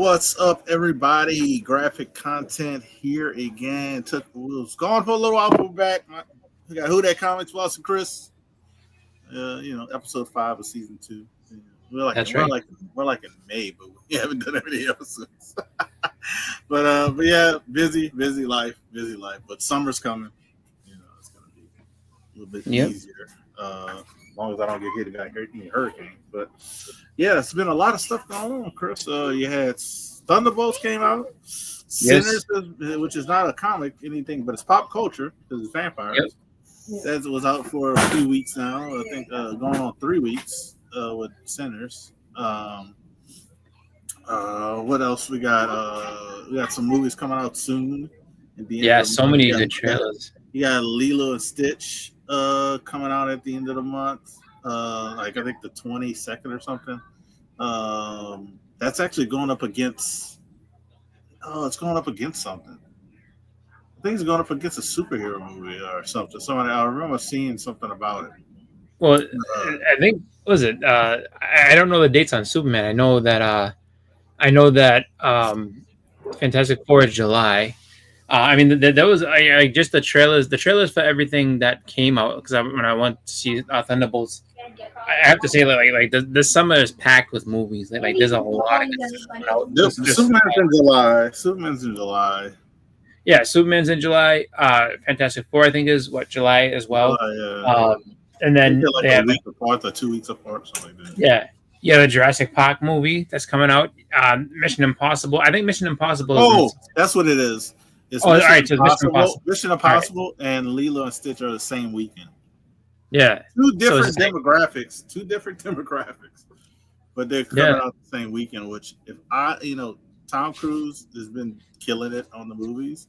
What's up, everybody? Graphic content here again. Was gone for a little while, but we're back. We got Who That Comics, Boston Chris. Episode 5 of season 2. Yeah, we're like That's we're right. like we're like in May, but we haven't done any episodes. but yeah, busy life. But summer's coming. It's gonna be a little bit Yep. easier. As long as I don't get hit by any hurricane. But yeah, it's been a lot of stuff going on, Chris. You had Thunderbolts came out, Yes. Sinners, which is not a comic, anything, but it's pop culture because it's Yep. vampires. That was out for a few weeks now. I think going on 3 weeks with Sinners. What else we got? We got some movies coming out soon. At the end Yeah. of the So month. many good trailers. You got Lilo and Stitch coming out at the end of the month. Like I think the 22nd or something. That's actually going up against. Oh, it's going up against something. I think it's going up against a superhero movie or something. Somebody I remember seeing something about it. Well, Uh, I think what was it? I don't know the dates on Superman. I know that. Fantastic Four is July. I mean, that was I just the trailers. The trailers for everything that came out because when I went to see Thunderbolts, I have to say like this summer is packed with movies. Like there's a lot of good stuff coming out. Superman's in July. Superman's in July. Yeah, Superman's in July. Fantastic Four, I think, is what July as well. And They then get like they a have week apart or 2 weeks apart, something like that. yeah, the Jurassic Park movie that's coming out. Mission Impossible. I think Mission Impossible. Oh, that's what it is. It's all Mission right. So Mission Impossible. Impossible. Mission Impossible and Lilo and Stitch are the same weekend. Yeah. Two different it's like- demographics. Two different demographics, but they're coming out the same weekend. Which, if Tom Cruise has been killing it on the movies,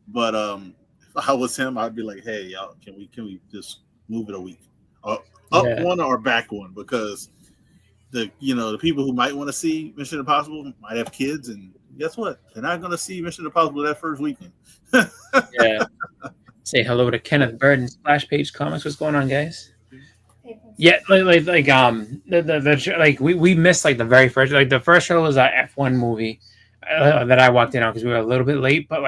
but if I was him, I'd be like, hey, y'all, can we just move it a week, up one or back one, because the people who might want to see Mission Impossible might have kids, and guess what? They're not going to see Mission Impossible that first weekend. Yeah. Say hello to Kenneth Bird and Splash Page Comics. What's going on, guys? Yeah, we missed like the very first, like the first show was a F1 movie that I walked in on because we were a little bit late, but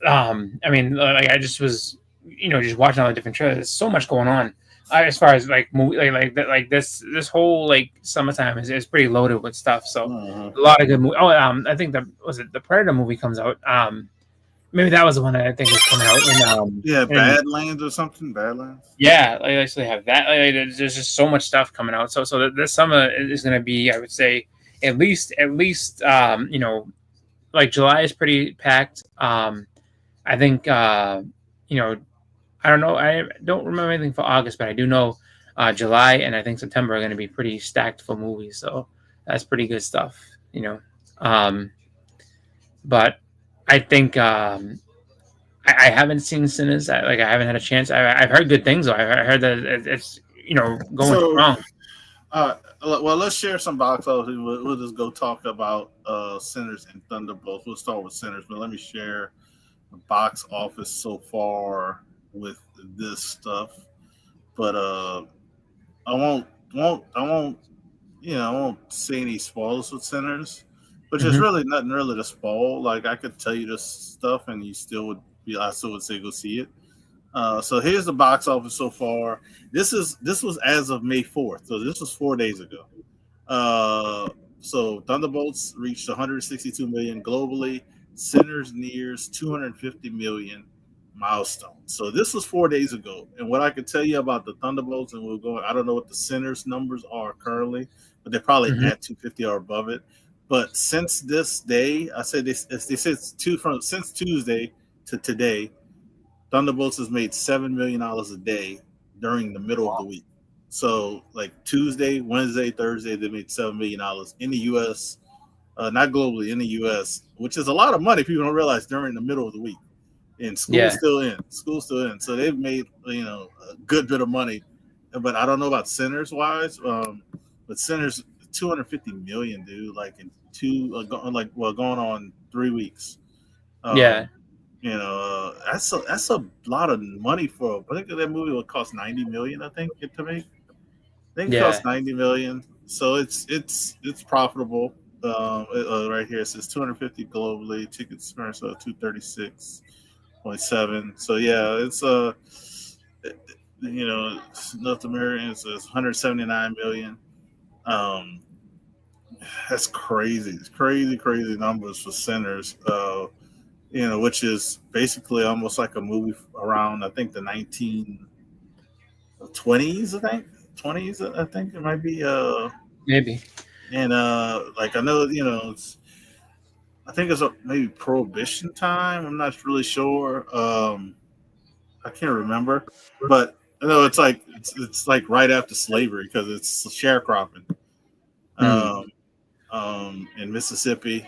I mean, like I just was, just watching all the different trailers. There's so much going on as far as like movie, this whole like summertime is pretty loaded with stuff. So a lot of good movies. Oh, I think the Predator movie comes out. Maybe that was the one that I think was coming out. Badlands or something. Badlands. Yeah, they actually have that. There's just so much stuff coming out. So this summer is going to be, I would say, at least like July is pretty packed. I think I don't know. I don't remember anything for August, but I do know July and I think September are going to be pretty stacked for movies. So that's pretty good stuff. But I think I haven't seen Sinners. I haven't had a chance. I've heard good things though. I heard that it's going strong. Well, let's share some box office. We'll just go talk about Sinners and Thunderbolts. We'll start with Sinners, but let me share the box office so far with this stuff. But I won't say any spoilers with Sinners, which is really nothing really to spoil. Like I could tell you this stuff, and I still would say go see it. So here's the box office so far. This was as of May 4th, so this was 4 days ago. So Thunderbolts reached 162 million globally. Sinners nears 250 million milestone. So this was 4 days ago. And what I can tell you about the Thunderbolts, and I don't know what the Sinners numbers are currently, but they're probably at 250 or above it. But since this day, I said since Tuesday to today, Thunderbolts has made $7 million a day during the middle of the week. So like Tuesday, Wednesday, Thursday, they made $7 million in the U.S., not globally, in the U.S., which is a lot of money. People don't realize during the middle of the week. And school's still in. So they've made a good bit of money. But I don't know about Sinners wise. But Sinners 250 million, dude. Like in going on 3 weeks. That's a lot of money for. I think that movie would cost 90 million. I think to make. I think it cost 90 million. So it's profitable. Right here it says 250 globally. Tickets are 236.7. So yeah, it's North Americans is 179 million. Um, that's crazy. It's crazy numbers for Sinners. Which is basically almost like a movie around I think the 1920s. I think 20s. I think it might be. Maybe. And like I know, I think it's maybe Prohibition time. I'm not really sure. I can't remember, but I know it's like right after slavery because it's sharecropping um, in Mississippi.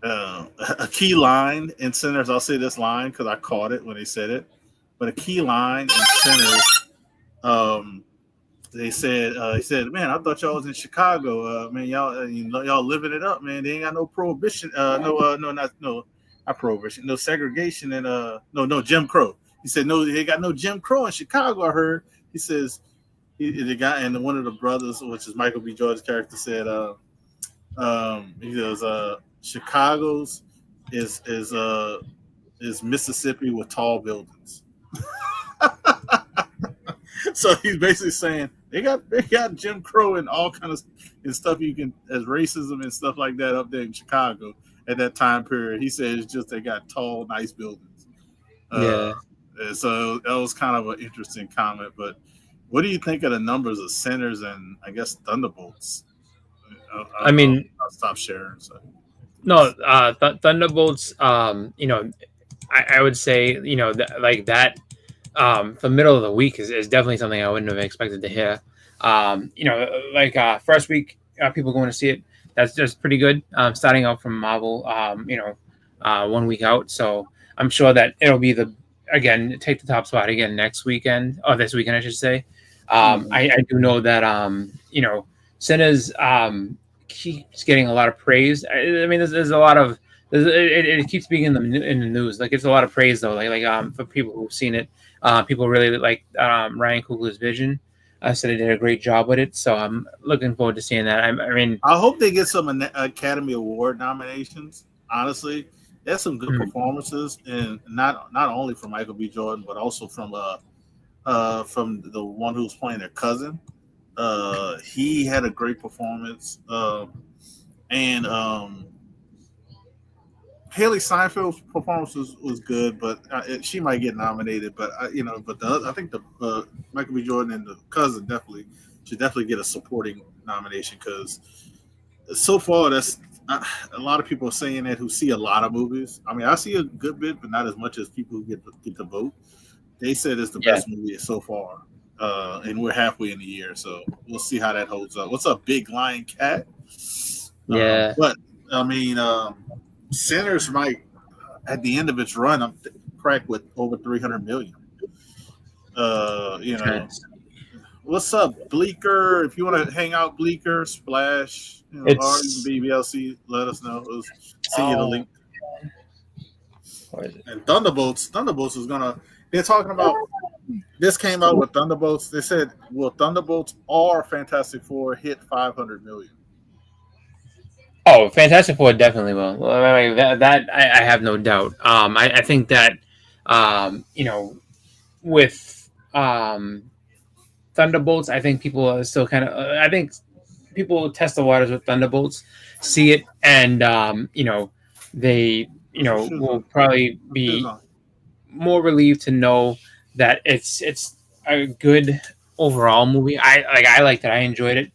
A key line in Sinners. I'll say this line because I caught it when they said it. But a key line in Sinners. They said, he said, man, I thought y'all was in Chicago. Man, y'all living it up, man. They ain't got no prohibition. Not prohibition. No segregation and no Jim Crow. He said, no, they got no Jim Crow in Chicago. I heard. He says, the guy and one of the brothers, which is Michael B. Jordan's character, said, he goes, Chicago's is Mississippi with tall buildings. So he's basically saying they got Jim Crow and all kind of and stuff you can as racism and stuff like that up there in Chicago at that time period. He said it's just they got tall, nice buildings. Yeah. And so that was kind of an interesting comment. But what do you think of the numbers of Sinners and I guess Thunderbolts? I mean, I'll stop sharing. So. No, Thunderbolts. I would say like that. The middle of the week is definitely something I wouldn't have expected to hear. First week, people going to see it. That's just pretty good. Starting out from Marvel, 1 week out. So I'm sure that it'll be take the top spot again next weekend or this weekend, I should say. I do know that Sinners keeps getting a lot of praise. I mean, there's a lot of it keeps being in the news. Like it's a lot of praise though. Like for people who've seen it. People really like Ryan Coogler's vision. Said they did a great job with it, so I'm looking forward to seeing that. I hope they get some Academy Award nominations. Honestly, there's some good performances, and not only from Michael B. Jordan, but also from the one who's playing their cousin. He had a great performance, and Haley Steinfeld's performance was good, but she might get nominated. But I think the Michael B. Jordan and the cousin should definitely get a supporting nomination because so far that's a lot of people are saying that who see a lot of movies. I mean, I see a good bit, but not as much as people who get to vote. They said it's the best movie so far, and we're halfway in the year, so we'll see how that holds up. What's up, Big Lion Cat? Yeah, but I mean. Sinners might, at the end of its run, crack with over 300 million. What's up, Bleecker? If you want to hang out, Bleecker, Splash, or even BBLC, let us know. We'll send you the link. And Thunderbolts is gonna. They're talking about. This came out with Thunderbolts. They said, "Will Thunderbolts or Fantastic Four hit 500 million?" Oh, Fantastic Four definitely will. That I have no doubt. I think that with Thunderbolts, I think people are still kind of. I think people test the waters with Thunderbolts, see it, and they will probably be more relieved to know that it's a good overall movie. I liked it. I enjoyed it.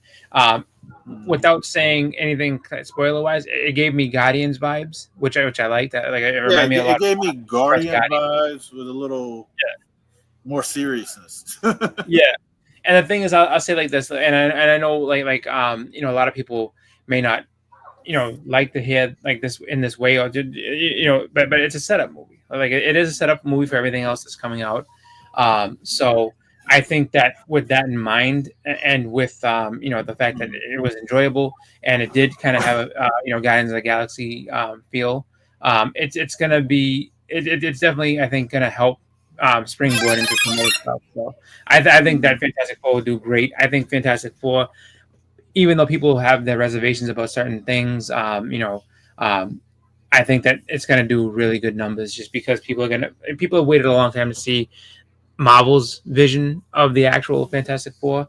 Without saying anything spoiler wise, it gave me Guardians vibes, which I liked. It reminded me a lot. It gave me Guardian vibes with a little more seriousness. Yeah, and the thing is, I'll say like this, and I know like a lot of people may not like to hear like this in this way, or but it's a setup movie. Like it is a setup movie for everything else that's coming out. So. I think that with that in mind, and with the fact that it was enjoyable and it did kind of have a Guardians of the Galaxy feel, it's gonna be it's definitely I think gonna help springboard into some other stuff. So I think that Fantastic Four will do great. I think Fantastic Four even though people have their reservations about certain things, um, I think that it's going to do really good numbers just because people have waited a long time to see Marvel's vision of the actual Fantastic Four.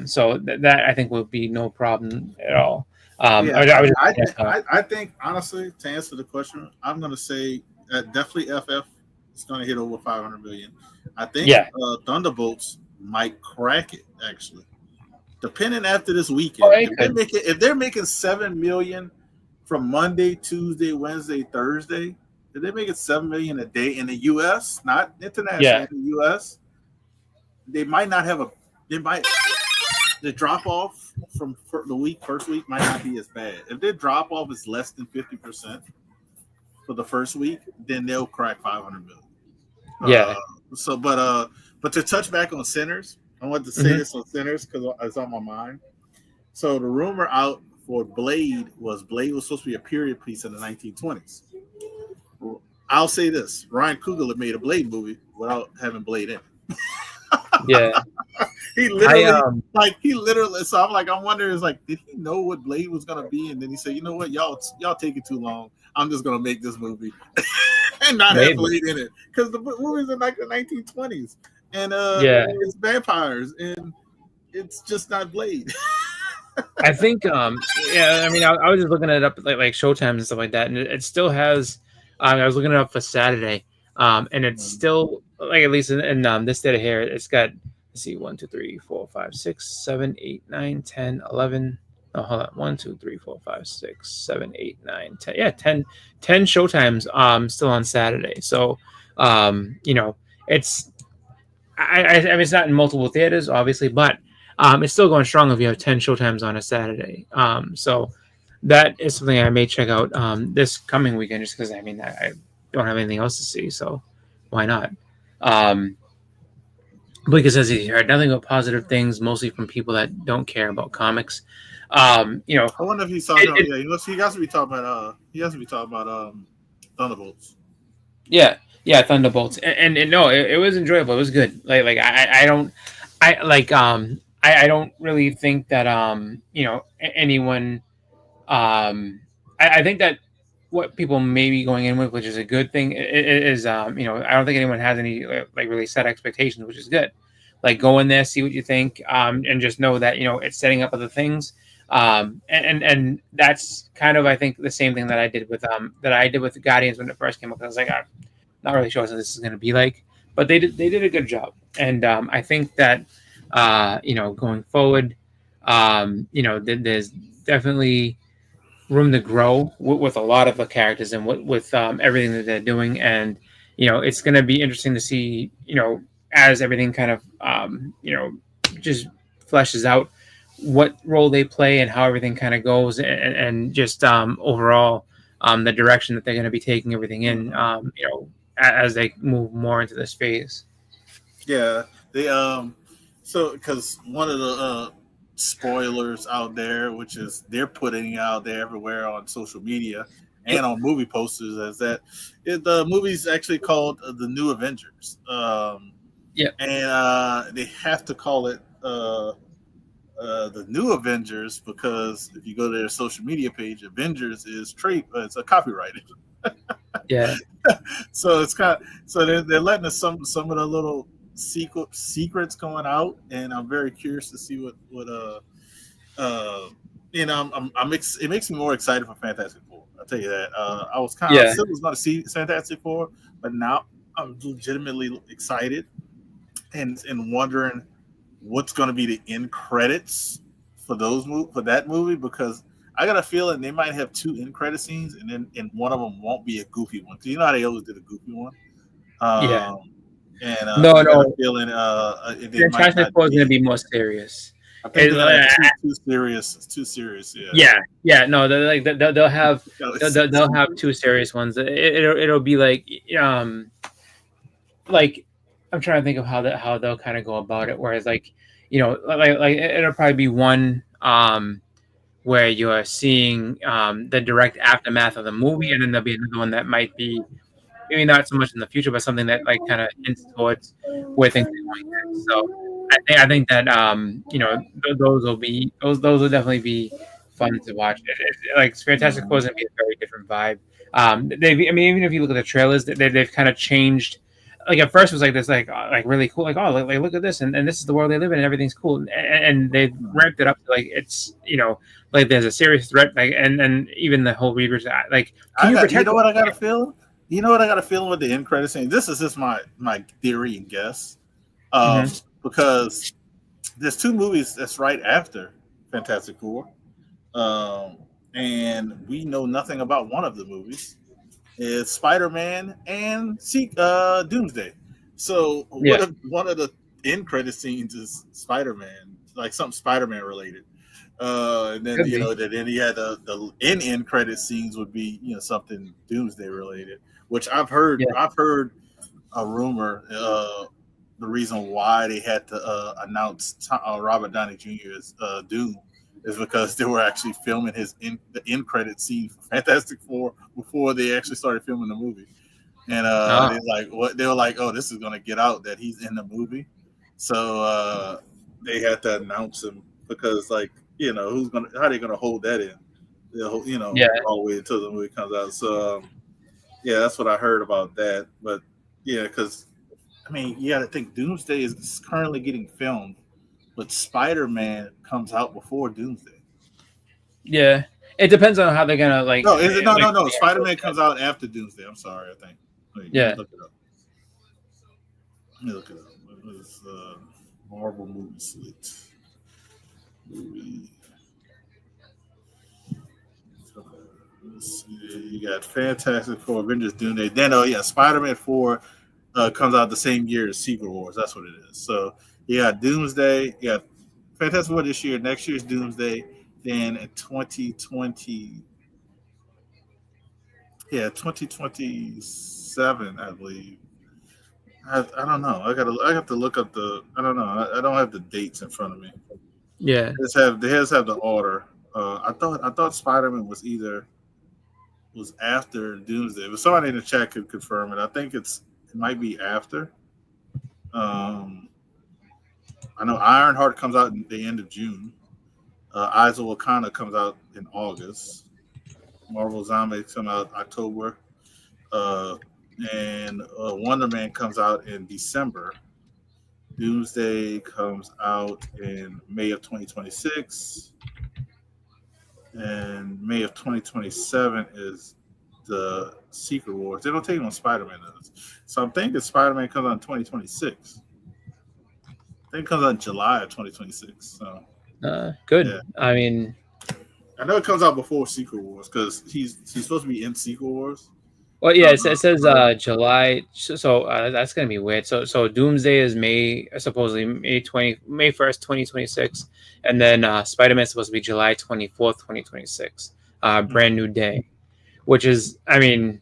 So that I think will be no problem at all. Yeah, I was I think honestly, to answer the question, I'm going to say that definitely FF is going to hit over 500 million. I think yeah. Thunderbolts might crack it actually, depending after this Oh, weekend. it could. If they're making 7 million from Monday, Tuesday, Wednesday, Thursday, if they're making 7 million a day in the U.S., not internationally, Yeah, in the U.S., they might not have a. They might the drop off from the first week might not be as bad. If their drop off is less than 50% for the first week, then they'll crack 500 million. Uh, yeah. but to touch back on Sinners, I want to say Hmm. this on Sinners because it's on my mind. So the rumor out for Blade was supposed to be a period piece in the 1920s. I'll say this: Ryan Coogler made a Blade movie without having Blade in it. Yeah. he I literally he literally so I'm like I'm wondering is like did he know what Blade was gonna be and then he said you know what y'all take it too long I'm just gonna make this movie and not have maybe. Blade in it because the movie's in like the 1920s and Yeah. it's vampires and it's just not Blade. I think yeah, I mean I was just looking it up like Showtime and stuff like that, and it still has I was looking it up for Saturday, and it's still like at least in this data here, it's got let's see 1, 2, 3, 4, 5, 6, 7, 8, 9, 10, 11. Oh, hold on. 1, 2, 3, 4, 5, 6, 7, 8, 9, 10. Yeah, 10 showtimes still on Saturday. So it's I mean it's not in multiple theaters, obviously, but it's still going strong if you have 10 showtimes on a Saturday. So that is something I may check out this coming weekend just because I mean I don't have anything else to see, so why not? Because as you heard nothing but positive things, mostly from people that don't care about comics. I wonder if he's talking about he has to be talking about Thunderbolts. Yeah, Thunderbolts, and no, it was enjoyable. It was good. Like I don't, I like I don't really think that anyone I think that what people may be going in with, which is a good thing, is I don't think anyone has any like really set expectations, which is good. Like go in there, see what you think, and just know that it's setting up other things. And that's kind of I think the same thing that I did with the Guardians when it first came up. I was like, I'm not really sure what this is going to be like, but they did a good job, and I think that going forward, there's definitely room to grow with a lot of the characters and with everything that they're doing, and it's going to be interesting to see as everything kind of just fleshes out what role they play and how everything kind of goes and just overall the direction that they're going to be taking everything in as they move more into this phase. Yeah, they so because one of the spoilers out there, which is they're putting out there everywhere on social media and on movie posters, is that the movie's actually called The New Avengers. Yeah. And they have to call it The New Avengers because if you go to their social media page, Avengers is it's a copyrighted. Yeah. So it's kind of so they're letting us some of the little secrets going out, and I'm very curious to see what it makes me more excited for Fantastic Four. I'll tell you that. I still was going to see Fantastic Four, but now I'm legitimately excited and wondering what's going to be the end credits for that movie because I got a feeling they might have 2 end credit scenes, and one of them won't be a goofy one. You know how they always did a goofy one. Yeah. And No, I got a feeling Fantastic Four is going to be more serious. I think they're too serious. Yeah. No, they'll have 2 serious ones. It'll be like I'm trying to think of how they'll kind of go about it. Whereas like it'll probably be one where you're seeing the direct aftermath of the movie, and then there'll be another one that might be maybe not so much in the future, but something that like kind of hints towards where things are going next. So I think that those will definitely be fun to watch. Like Fantastic Four is gonna be a very different vibe. I mean, even if you look at the trailers, they've kind of changed. Like at first it was like this, like really cool, like, oh, like look at this, and this is the world they live in, and everything's cool, and they ramped it up to like it's like there's a serious threat, like and even the whole readers like can you protect? You know what I got a feeling? You know what I got a feeling with the end credit scene. This is just my theory and guess, because there's two movies that's right after Fantastic Four, and we know nothing about one of the movies. It's Spider-Man and Doomsday. So what if one of the end credit scenes is Spider-Man, like something Spider-Man related? And then then he had the end credit scenes would be something Doomsday related, which I've heard. Yeah. I've heard a rumor. The reason why they had to announce Robert Downey Jr. as Doom is because they were actually filming the end credit scene for Fantastic Four before they actually started filming the movie. And they were like, oh, this is gonna get out that he's in the movie, so they had to announce him because how they gonna hold that in, all the way until the movie comes out. So that's what I heard about that. But because I mean, you got to think Doomsday is currently getting filmed, but Spider-Man comes out before Doomsday. Yeah, it depends on how they're gonna like. No, no. Spider-Man comes out after Doomsday. I'm sorry, I think. Wait, Let me look it up. What is Marvel movie slate? Let's see. You got Fantastic Four, Avengers, Doomsday. Then Spider-Man 4 comes out the same year as Secret Wars. That's what it is. So you got Doomsday. You got Fantastic Four this year. Next year's Doomsday. Then in 2020, 2027, I believe. I don't know. I have to look up I don't know. I don't have the dates in front of me. Yeah. They have the order. I thought Spider-Man was after Doomsday, but somebody in the chat could confirm it. I think it might be after. I know Ironheart comes out at the end of June. Eyes of Wakanda comes out in August. Marvel Zombies come out October. And Wonder Man comes out in December. Doomsday comes out in May of 2026. And May of 2027 is the Secret Wars. They don't take it on Spider-Man does. So I'm thinking Spider-Man comes out in 2026. I think it comes out in July of 2026. So good. Yeah. I mean, I know it comes out before Secret Wars because he's supposed to be in Secret Wars. Well, yeah, it says July, so that's gonna be weird. So Doomsday is supposedly May 1st, 2026, and then Spider-Man is supposed to be July 24th, 2026. Brand new day, which is, I mean,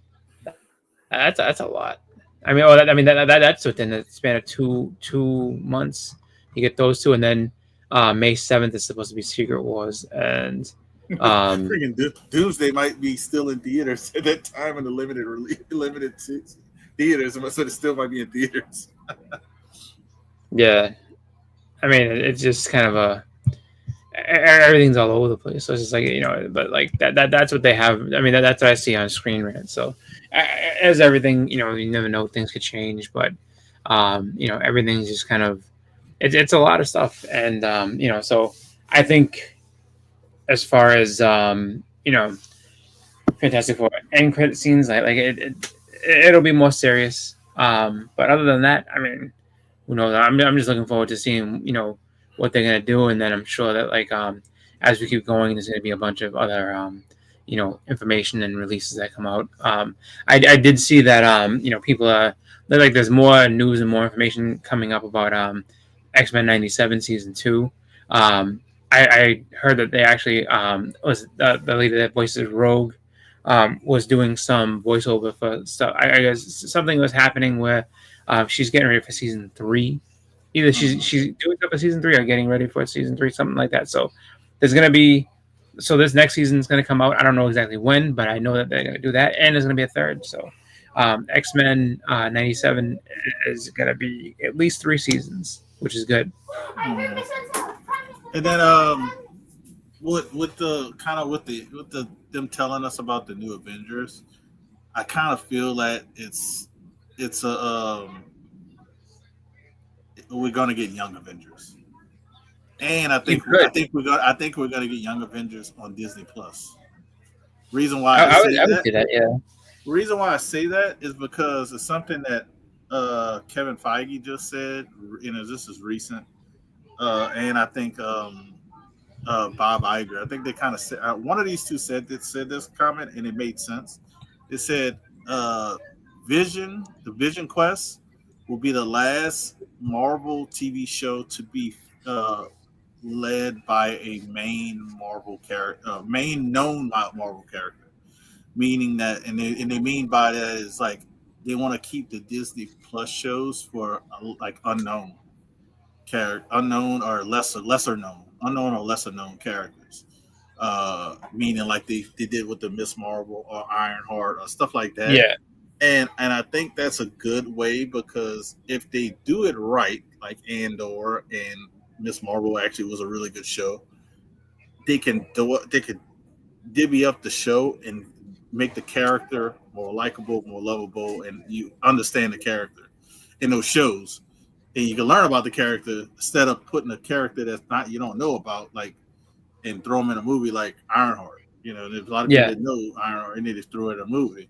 that's a lot. I mean, that's within the span of two months. You get those two, and then May 7th is supposed to be Secret Wars, and freaking Doomsday might be still in theaters at that time in the limited theaters, so it still might be in theaters. Yeah, I mean, it's just kind of everything's all over the place. So it's just like but like that's what they have. I mean, that's what I see on Screen Rant. So as everything, you never know, things could change, but everything's just kind of it's a lot of stuff, and so I think. As far as Fantastic Four end credit scenes, like it'll be more serious. But other than that, I mean, who knows? I'm just looking forward to seeing what they're gonna do, and then I'm sure that as we keep going, there's gonna be a bunch of other information and releases that come out. I did see that people are like there's more news and more information coming up about X-Men 97 season 2. I heard that they actually was the lady that voices Rogue was doing some voiceover for stuff. I guess something was happening where she's getting ready for season 3. Either she's doing stuff for season 3 or getting ready for season 3, something like that. So there's gonna be this next season is gonna come out. I don't know exactly when, but I know that they're gonna do that, and there's gonna be a third. So X-Men 97 is gonna be at least 3 seasons. which is good. And then with the kind of with the them telling us about the new Avengers, I kind of feel that it's a we're gonna get Young Avengers, and You could. I think we're gonna get Young Avengers on Disney Plus. Reason why I say I would that say that. Yeah. reason why I say that is because it's something that Kevin Feige just said. You know, this is recent, and I think Bob Iger. I think they kind of said one of these two said this comment, and it made sense. It said uh, the Vision Quest will be the last Marvel TV show to be led by a main Marvel character, main known Marvel character. Meaning that, and they mean by that is like they want to keep the Disney Plus shows for like unknown or unknown or lesser known characters. Meaning like they did with the Miss Marvel or Ironheart or stuff like that. Yeah. And I think that's a good way because if they do it right, like Andor and Miss Marvel actually was a really good show, they could divvy up the show and make the character more likable, more lovable, and you understand the character in those shows. And you can learn about the character instead of putting a character that's not you don't know about, like, and throw them in a movie like Ironheart. You know, there's a lot of people Yeah. that know Ironheart and they just throw it in a movie.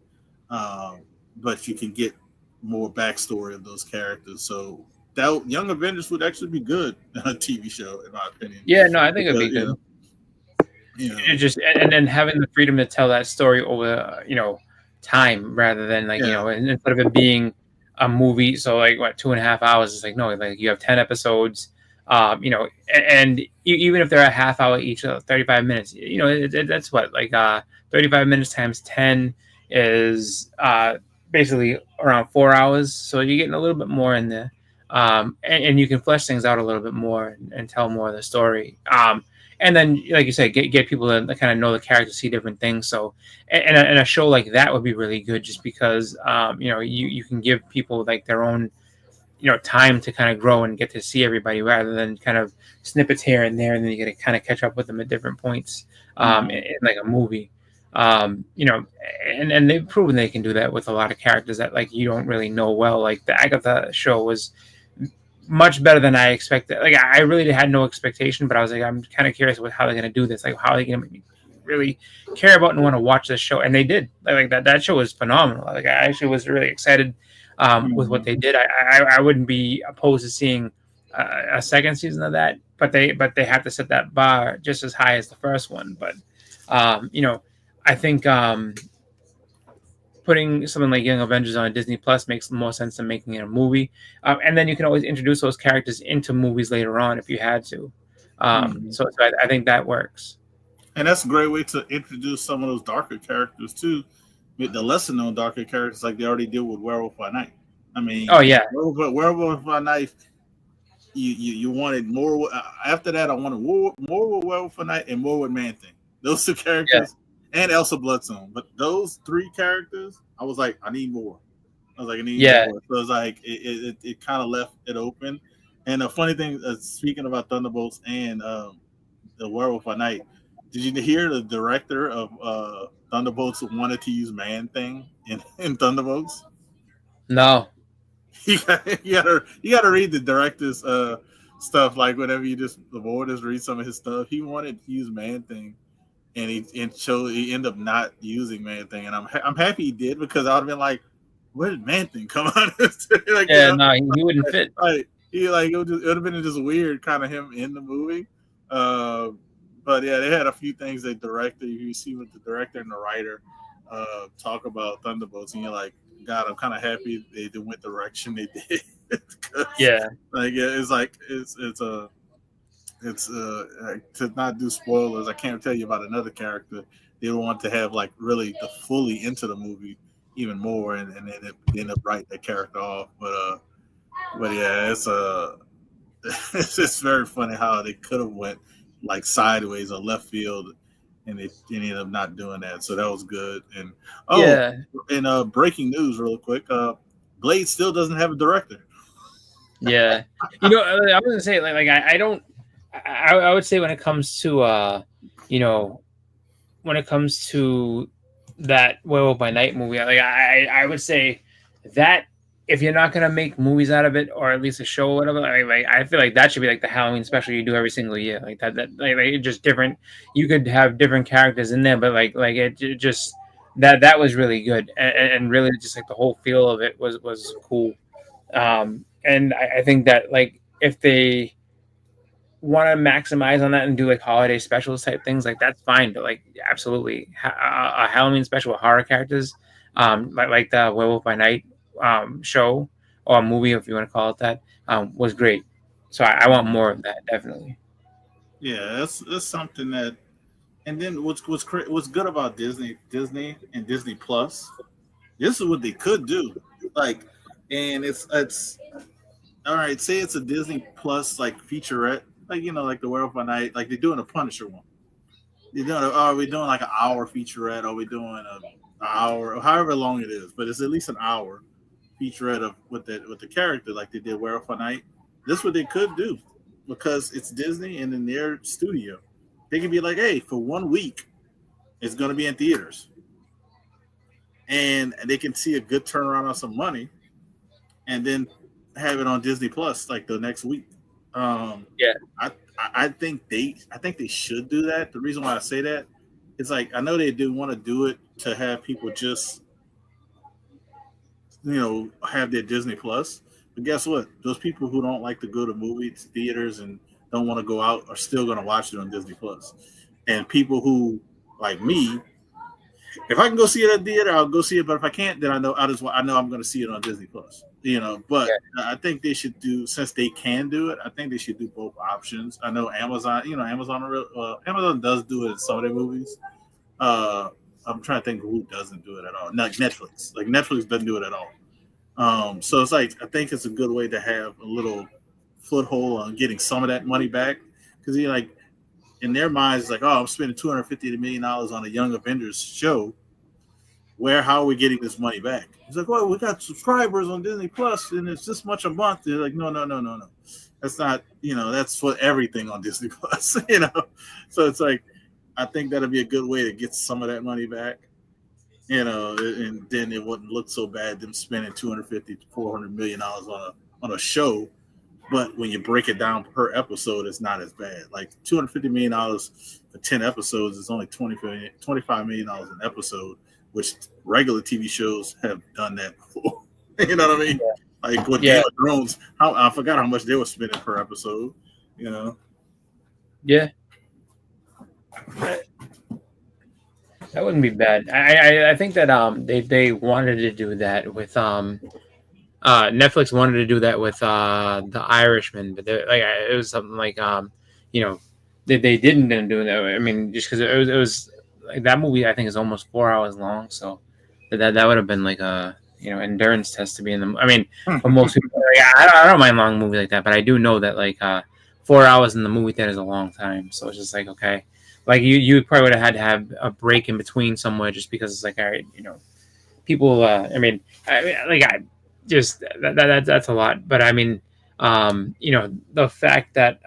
But you can get more backstory of those characters. So that Young Avengers would actually be good on a TV show, in my opinion. Yeah. No, I think it'd be Because, good. you know, It just and then having the freedom to tell that story over time rather than like Yeah. and instead of it being a movie, so like what 2.5 hours, it's like no, like you have 10 episodes, and even if they're a half hour each, 35 minutes, that's what, like 35 minutes times 10 is basically around 4 hours, so you're getting a little bit more in there, and you can flesh things out a little bit more and tell more of the story. And then, like you said, get people to kind of know the characters, see different things. So, and a show like that would be really good, just because you can give people like their own time to kind of grow and get to see everybody, rather than kind of snippets here and there, and then you get to kind of catch up with them at different points in like a movie. And they've proven they can do that with a lot of characters that like you don't really know well. Like the Agatha show was much better than I expected. Like I really had no expectation, but I was like, I'm kind of curious with how they're gonna do this. Like how are they gonna make me really care about and want to watch this show? And they did. Like that show was phenomenal. Like I actually was really excited with what they did. I wouldn't be opposed to seeing a second season of that, but they have to set that bar just as high as the first one. But I think putting something like Young Avengers on Disney Plus makes more sense than making it a movie. And then you can always introduce those characters into movies later on if you had to. So I think that works. And that's a great way to introduce some of those darker characters too, with the lesser known darker characters like they already did with Werewolf by Night. I mean, oh yeah, Werewolf by Night. You wanted more. After that, I wanted more with Werewolf by Night and more with Man Thing. Those two characters. And Elsa Bloodstone, but those three characters, I was like, I need more. I was like, I need more. So it's like it kind of left it open. And the funny thing, speaking about Thunderbolts and the Werewolf by Night, did you hear the director of Thunderbolts wanted to use Man Thing in Thunderbolts? No. You gotta read the director's stuff. Like whenever you just read some of his stuff, he wanted to use Man Thing. And he ended up not using Man Thing, and I'm happy he did, because I would have been like, where did Man Thing come out? Like, no, he wouldn't fit. Like it would have been just weird, kind of him in the movie. But yeah, they had a few things they directed. You see with the director and the writer talk about Thunderbolts, and you're like, God, I'm kind of happy they went the direction they did. Yeah, like it's like it's to not do spoilers. I can't tell you about another character. They want to have like really the fully into the movie even more, and then they end up writing that character off. But yeah, it's just very funny how they could have went like sideways or left field, and they ended up not doing that. So that was good. And and breaking news, real quick, Blade still doesn't have a director. Yeah, I was gonna say like I don't. I would say when it comes to you know, when it comes to that Werewolf by Night movie, like I would say that if you're not gonna make movies out of it, or at least a show or whatever, like I feel like that should be like the Halloween special you do every single year, like that like just different. You could have different characters in there, but like it just that was really good, and really just like the whole feel of it was cool. And I think that like if they want to maximize on that and do like holiday specials type things, like that's fine. But like absolutely, a Halloween special with horror characters, like the Werewolf by Night show or movie, if you want to call it that, was great. So I want more of that, definitely. Yeah, that's something that. And then what's good about Disney and Disney Plus? This is what they could do. Like, and it's all right. Say it's a Disney Plus like featurette, like like the Werewolf by Night, like they're doing a Punisher one. They're doing, are we doing like an hour featurette? Are we doing a hour, or however long it is? But it's at least an hour featurette of with the character, like they did Werewolf by Night. This is what they could do because it's Disney and in their studio. They could be like, hey, for 1 week, it's going to be in theaters, and they can see a good turnaround on some money, and then have it on Disney Plus like the next week. Um, Yeah, I I think they should do that. The reason why I say that is like I know they do want to do it to have people just have their Disney Plus. But guess what? Those people who don't like to go to movie theaters and don't want to go out are still going to watch it on Disney Plus. And people who like me, if I can go see it at the theater, I'll go see it. But if I can't, then I know I'm going to see it on Disney Plus. But yeah, I think they should do, since they can do it. I think they should do both options. I know Amazon. Amazon does do it in some of their movies. Uh, I'm trying to think who doesn't do it at all. Not Netflix. Like Netflix doesn't do it at all. So it's like I think it's a good way to have a little foothold on getting some of that money back because you like in their minds it's like, oh, I'm spending $250 million on a Young Avengers show. How are we getting this money back? He's like, well, we got subscribers on Disney Plus and it's this much a month. They're like, no, no, no, no, no. That's not, that's for everything on Disney Plus, So it's like I think that'd be a good way to get some of that money back. And then it wouldn't look so bad them spending 250 to $400 million on a show. But when you break it down per episode, it's not as bad. Like $250 million for 10 episodes is only $25 million an episode, which regular TV shows have done that before. You know what I mean? Like with yeah, Game of Thrones, I forgot how much they were spending per episode. You know? yeah. That wouldn't be bad. I think that they wanted to do that with Netflix wanted to do that with the Irishman, but like it was something like you know they didn't end up doing that. I mean, just because it was like that movie I think is almost 4 hours long, so that would have been like a endurance test to be in the. I mean, for most people, like, I don't mind long movie like that, but I do know that like 4 hours in the movie theater is a long time, so it's just like okay, like you probably would have had to have a break in between somewhere just because it's like all right, people. Like I just that's a lot. But I mean, the fact that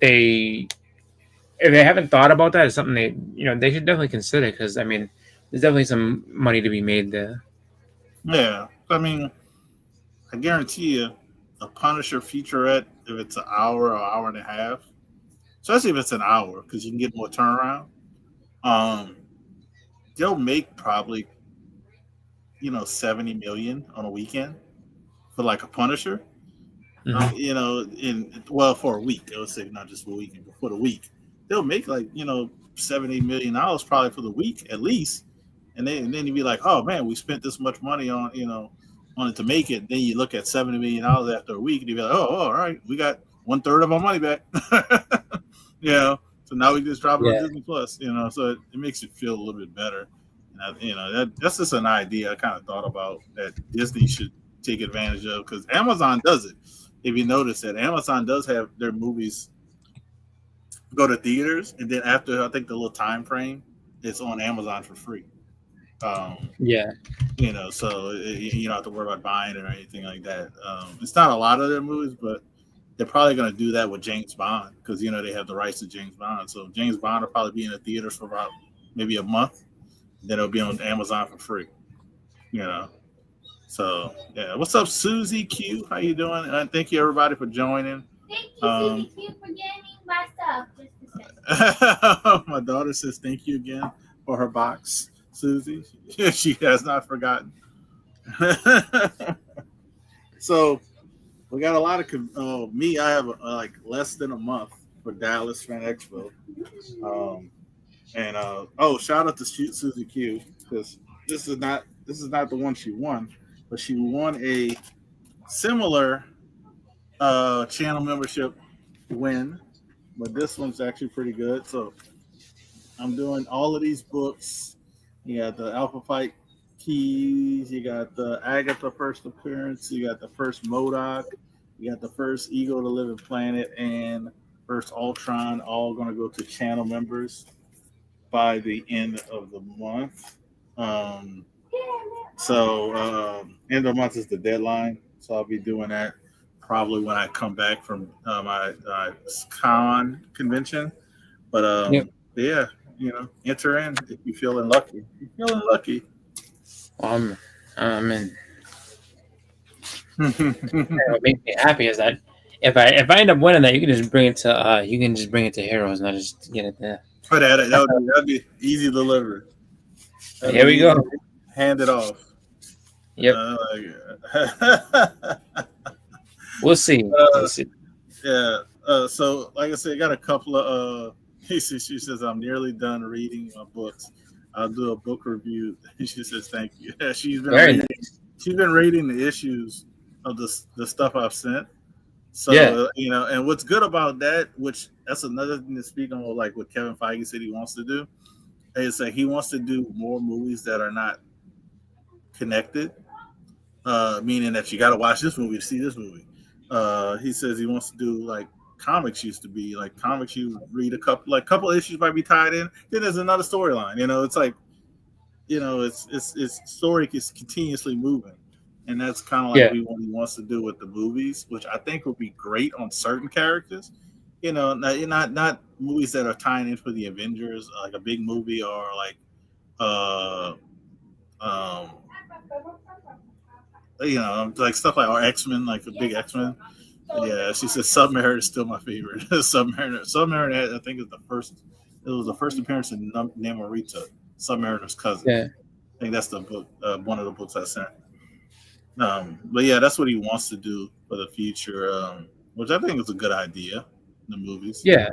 they if they haven't thought about that is something they should definitely consider because I mean, there's definitely some money to be made there. Yeah. I mean, I guarantee you, a Punisher featurette, if it's an hour or hour and a half, especially if it's an hour, because you can get more turnaround. Um, they'll make probably 70 million on a weekend for like a Punisher. Hmm. For a week, I would say not just for a weekend, but for the week, they'll make like $70 million probably for the week at least, and then you'd be like, oh man, we spent this much money on it to make it. Then you look at $70 million after a week, and you'd be like, oh, all right, we got 1/3 of our money back. So now we just drop it on Yeah, Disney Plus. So it makes it feel a little bit better. That's just an idea I kind of thought about that Disney should take advantage of because Amazon does it. If you notice that Amazon does have their movies go to theaters, and then after I think the little time frame, it's on Amazon for free. Yeah. So you don't have to worry about buying it or anything like that. It's not a lot of their movies, but they're probably going to do that with James Bond because they have the rights to James Bond. So James Bond will probably be in the theaters for about maybe a month. Then it'll be on Amazon for free. You know. So yeah, what's up, Susie Q? How you doing? Thank you everybody for joining. Thank you, Susie Q, for getting my stuff. Just a second. My daughter says thank you again for her box, Susie. She has not forgotten. So we got a lot of me. I have like less than a month for Dallas Fan Expo, and shout out to Susie Q because this is not the one she won, but she won a similar channel membership win, but this one's actually pretty good. So I'm doing all of these books. You got the Alpha Fight Keys, you got the Agatha first appearance, you got the first MODOK, you got the first Ego the Living Planet, and first Ultron, all going to go to channel members by the end of the month. So end of the month is the deadline. So I'll be doing that probably when I come back from my con convention. But yeah, enter in if you're feeling lucky. If you're feeling lucky. I'm in. What makes me happy is that if I end up winning that, you can just bring it to Heroes and I just get it there. For that'd be easy delivery. Here we go. Hand it off. Yep. We'll see. Yeah. So, like I said, I got a couple of. She says I'm nearly done reading my books. I'll do a book review. She says thank you. She's been reading the issues of the stuff I've sent. So and what's good about that, which that's another thing to speak on, like what Kevin Feige said he wants to do, is that he wants to do more movies that are not connected, meaning that you got to watch this movie to see this movie. He says he wants to do like comics used to be. Like comics, you read a couple issues might be tied in, then there's another storyline. It's like, it's story is continuously moving, and that's kind of like what he wants to do with the movies, which I think would be great on certain characters. Not movies that are tying in for the Avengers, like a big movie, or like like stuff like our X-Men, like the big X-Men. Yeah, she says Submariner is still my favorite. Submariner, I think is the first. It was the first appearance in Namorita, Submariner's cousin. Yeah, I think that's the book, one of the books I sent. But yeah, that's what he wants to do for the future, which I think is a good idea. The movies. Yeah.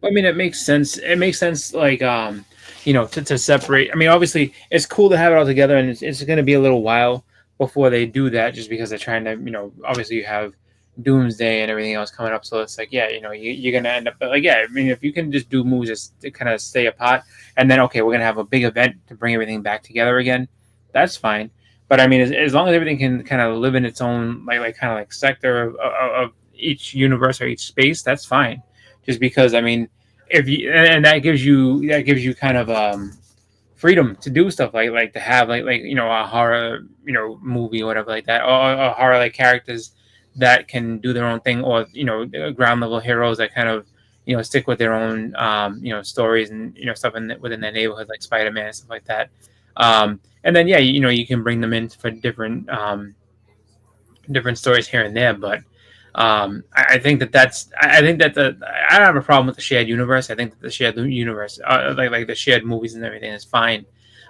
I mean, it makes sense. It makes sense, like to separate. I mean, obviously, it's cool to have it all together, and it's going to be a little while before they do that, just because they're trying to, obviously you have Doomsday and everything else coming up, so it's like, you're going to end up like, I mean, if you can just do movies just to kind of stay apart, and then we're going to have a big event to bring everything back together again, that's fine. But I mean, as long as everything can kind of live in its own like kind of like sector of each universe or each space, that's fine. Just because, I mean, if you and that gives you kind of freedom to do stuff like to have like a horror movie or whatever like that, or horror like characters that can do their own thing, or ground level heroes that kind of stick with their own stories and stuff within their neighborhood, like Spider-Man and stuff like that. And then you can bring them in for different stories here and there, but I think that I don't have a problem with the shared universe. I think that the shared universe, like the shared movies and everything, is fine.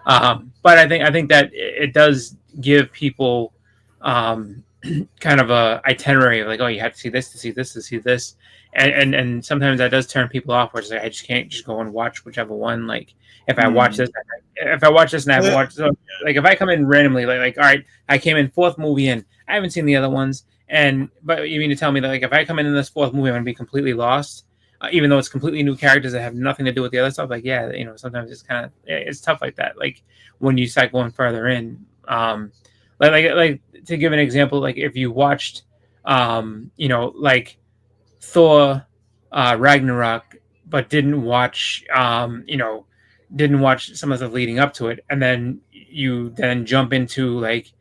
But I think that it does give people kind of a itinerary of like, oh, you have to see this to see this to see this, and sometimes that does turn people off. Where it's like, I just can't just go and watch whichever one. Like if I watch this and I haven't watched, so, like if I come in randomly, like all right, I came in fourth movie in, I haven't seen the other ones. But you mean to tell me that like if I come in this fourth movie, I'm gonna be completely lost, even though it's completely new characters that have nothing to do with the other stuff? Like sometimes it's kind of it's tough like that. Like when you start going further in, like to give an example, like if you watched, like Thor, Ragnarok, but didn't watch some of the leading up to it, and then you then jump into like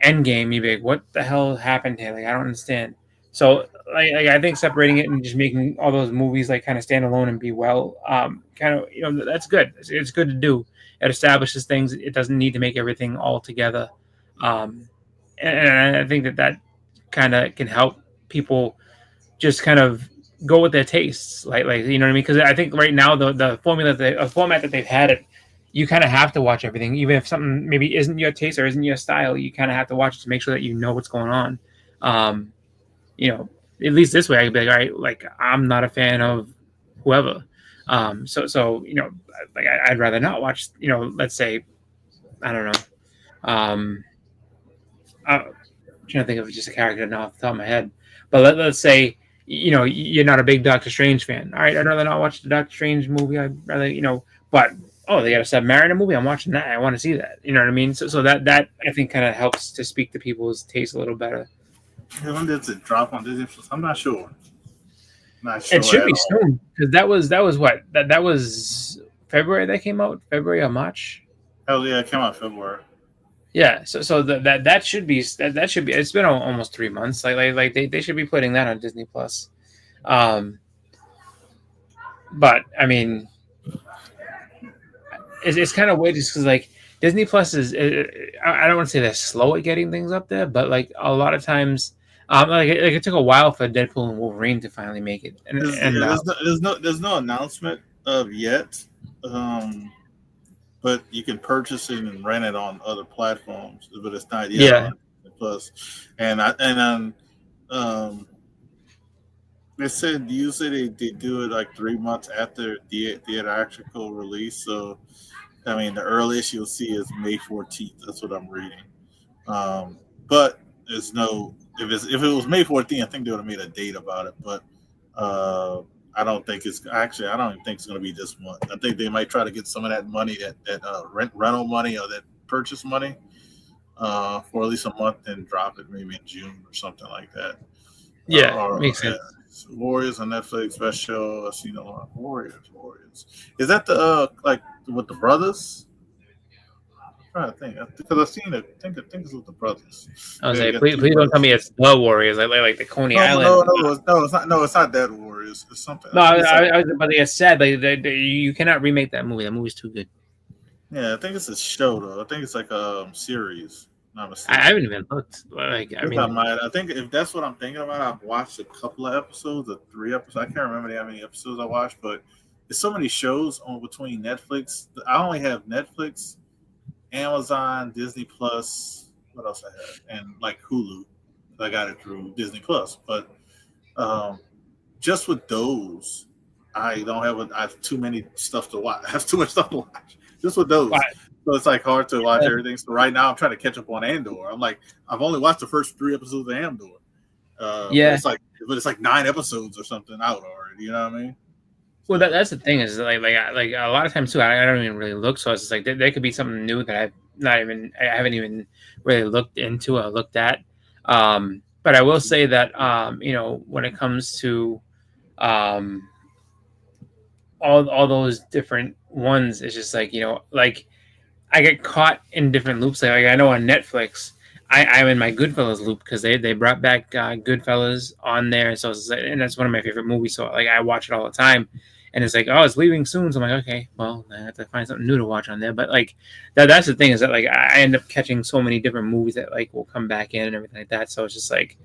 Endgame, you be like, what the hell happened here? Like, I don't understand. So, like I think separating it and just making all those movies like kind of stand alone and be well, kind of, that's good. It's good to do. It establishes things. It doesn't need to make everything all together. Um, and I think that kind of can help people just kind of go with their tastes, like you know what I mean? Because I think right now the formula format that they've had it, you kind of have to watch everything, even if something maybe isn't your taste or isn't your style. You kind of have to watch it to make sure that you know what's going on. Um, you know, at least this way, I could be like, all right, like I'm not a fan of whoever. So like I'd rather not watch. Let's say I don't know. I'm trying to think of just a character now off the top of my head, but let's say you're not a big Doctor Strange fan. All right, I'd rather not watch the Doctor Strange movie. I'd rather but oh, they got a Submariner movie. I'm watching that. I want to see that. You know what I mean? So that I think kind of helps to speak to people's taste a little better. When did it drop on Disney Plus? I'm not sure. Not sure It should at be all. soon because that was what that was February that came out, February or March. Hell yeah, it came out February. Yeah, so that should be that should be. It's been almost 3 months. Like they should be putting that on Disney Plus. Um, but I mean, it's kind of weird just because like Disney Plus is. I don't want to say they're slow at getting things up there, but like a lot of times, like it took a while for Deadpool and Wolverine to finally make it, There's no announcement of yet, but you can purchase it and rent it on other platforms, but it's not yet yeah. on Disney Plus. And they said usually they do it like 3 months after the theatrical release. So I mean, the earliest you'll see is May 14th. That's what I'm reading. But there's no if it was May 14th, I think they would have made a date about it. But I don't think I don't even think it's going to be this month. I think they might try to get some of that money, that rental money or that purchase money, for at least a month and drop it maybe in June or something like that. Yeah, makes sense. Warriors on Netflix special. I've seen a lot. Warriors. Is that the like with the brothers? I'm trying to think because I've seen it. I think it's with the brothers. I was They like, got please two don't tell brothers. me it's the Warriors, like the Coney No, Island. it's not. No, it's not that Warriors. It's something. No, I think it's like but they said you cannot remake that movie. That movie's too good. yeah. I think it's a show though. I think it's like a series. Not I mistaken. haven't even looked. Like, I I mean, might. I think if that's what I'm thinking about, I've watched a couple of episodes, or 3 episodes. I can't remember how many episodes I watched, but there's so many shows on between Netflix. I only have Netflix, Amazon, Disney Plus. What else I have? And like Hulu. I got it through Disney Plus. But um, just with those, I don't have. I have too many stuff to watch. I have too much stuff to watch. Just with those. but, So it's like hard to watch everything. So right now I'm trying to catch up on Andor. I'm like, I've only watched the first 3 episodes of Andor. yeah. But it's like 9 episodes or something out already. You know what I mean? Well, that's the thing is like a lot of times too. I don't even really look. So it's just like there could be something new that I haven't even really looked into or looked at. But I will say that when it comes to um, all those different ones, it's just like like I get caught in different loops. Like I know on Netflix, I'm in my Goodfellas loop because they brought back Goodfellas on there, so and that's one of my favorite movies. So like I watch it all the time, and it's like, oh, it's leaving soon. So I'm like, okay, well, I have to find something new to watch on there. But like that's the thing is that like I end up catching so many different movies that like will come back in and everything like that. So it's just like,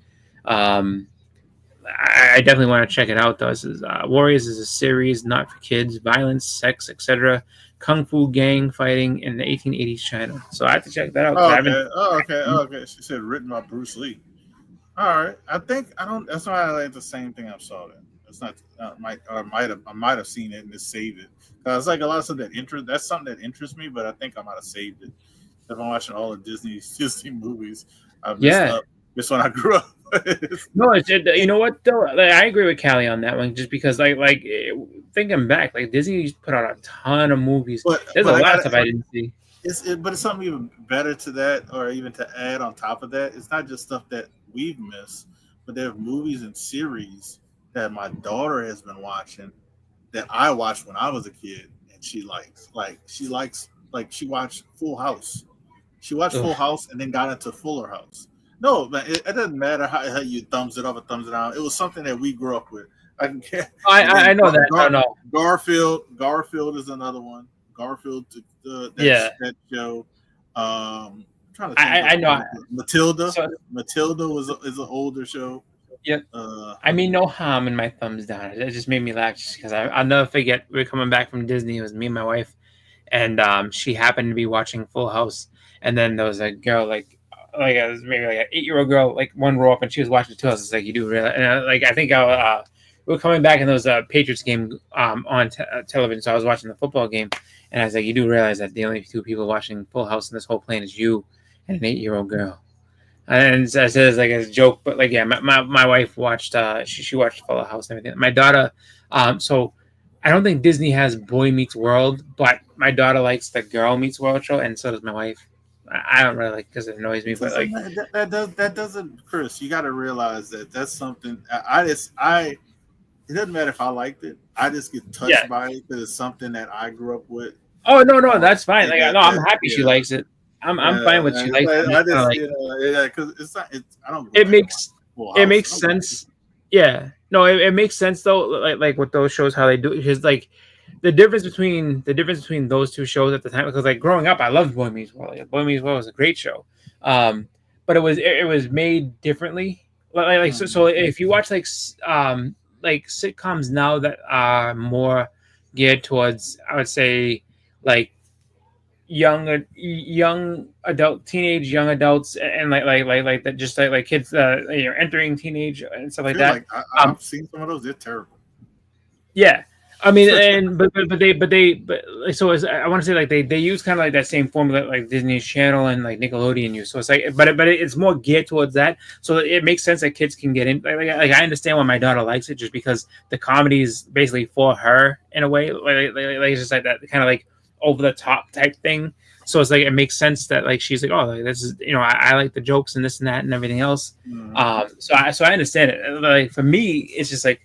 I definitely want to check it out though. This is Warriors is a series not for kids, violence, sex, etc. Kung Fu gang fighting in the 1880s China. So I have to check that out. Okay. She said written by Bruce Lee. All right. I don't. That's why I like the same thing I saw. Then it's not. I might have seen it and just saved it. It's like a lot of stuff that interest. That's something that interests me, but I think I might have saved it. If I'm watching all the Disney movies, I missed up. This when I grew up. No, you know what though? Like, I agree with Callie on that one, just because like thinking back, like Disney put out a ton of movies. There's a lot of stuff I didn't see. But it's something even better to that, or even to add on top of that. It's not just stuff that we've missed, but there are movies and series that my daughter has been watching that I watched when I was a kid, and she likes. Like she watched Full House. She watched Ugh. Full House and then got into Fuller House. No, man, it doesn't matter how you thumbs it up or thumbs it down. It was something that we grew up with. I can get. And I then know that. I know. Garfield is another one. Garfield, Yeah. that show. I'm trying to think. I know. Matilda. So, Matilda is an older show. yep. Uh, I mean, no harm in my thumbs down. It just made me laugh just because I'll never forget. We were coming back from Disney. It was me and my wife, and she happened to be watching Full House. And then there was a girl like it was maybe like an 8-year-old girl, like one row up, and she was watching Two Houses. Like you do realize, and I think we were coming back, and there was a Patriots game on television. So I was watching the football game, and I was like, you do realize that the only two people watching Full House in this whole plane is you and an 8-year-old girl. And so I said it's like a joke, but like yeah, my wife watched she watched Full House and everything. My daughter, so I don't think Disney has Boy Meets World, but my daughter likes the Girl Meets World show, and so does my wife. I don't really like because it annoys me, but like that doesn't, Chris. You got to realize that that's something. It doesn't matter if I liked it. I just get touched by it because it's something that I grew up with. Oh no, that's fine. Like no, I'm happy she likes it. I'm fine with she likes it. I just because it's not. I don't. It makes sense. Yeah, no, it makes sense though. Like with those shows, how they do it, because like the difference between those two shows at the time. Because like growing up, I loved Boy Meets World. Like, Boy Meets World was a great show, but it was made differently. So if you watch like sitcoms now that are more geared towards, I would say, like young young adults and like that, just like kids entering teenage and stuff like that. Like I've seen some of those. They're terrible. Yeah, I mean, and but so I want to say like they use kind of like that same formula like Disney Channel and like Nickelodeon use. So it's like, but it's more geared towards that. So it makes sense that kids can get in. Like I understand why my daughter likes it, just because the comedy is basically for her in a way. Like it's just like that kind of like over the top type thing. So it's like it makes sense that like she's like, oh, like, this is I like the jokes and this and that and everything else. So I understand it. Like for me, it's just like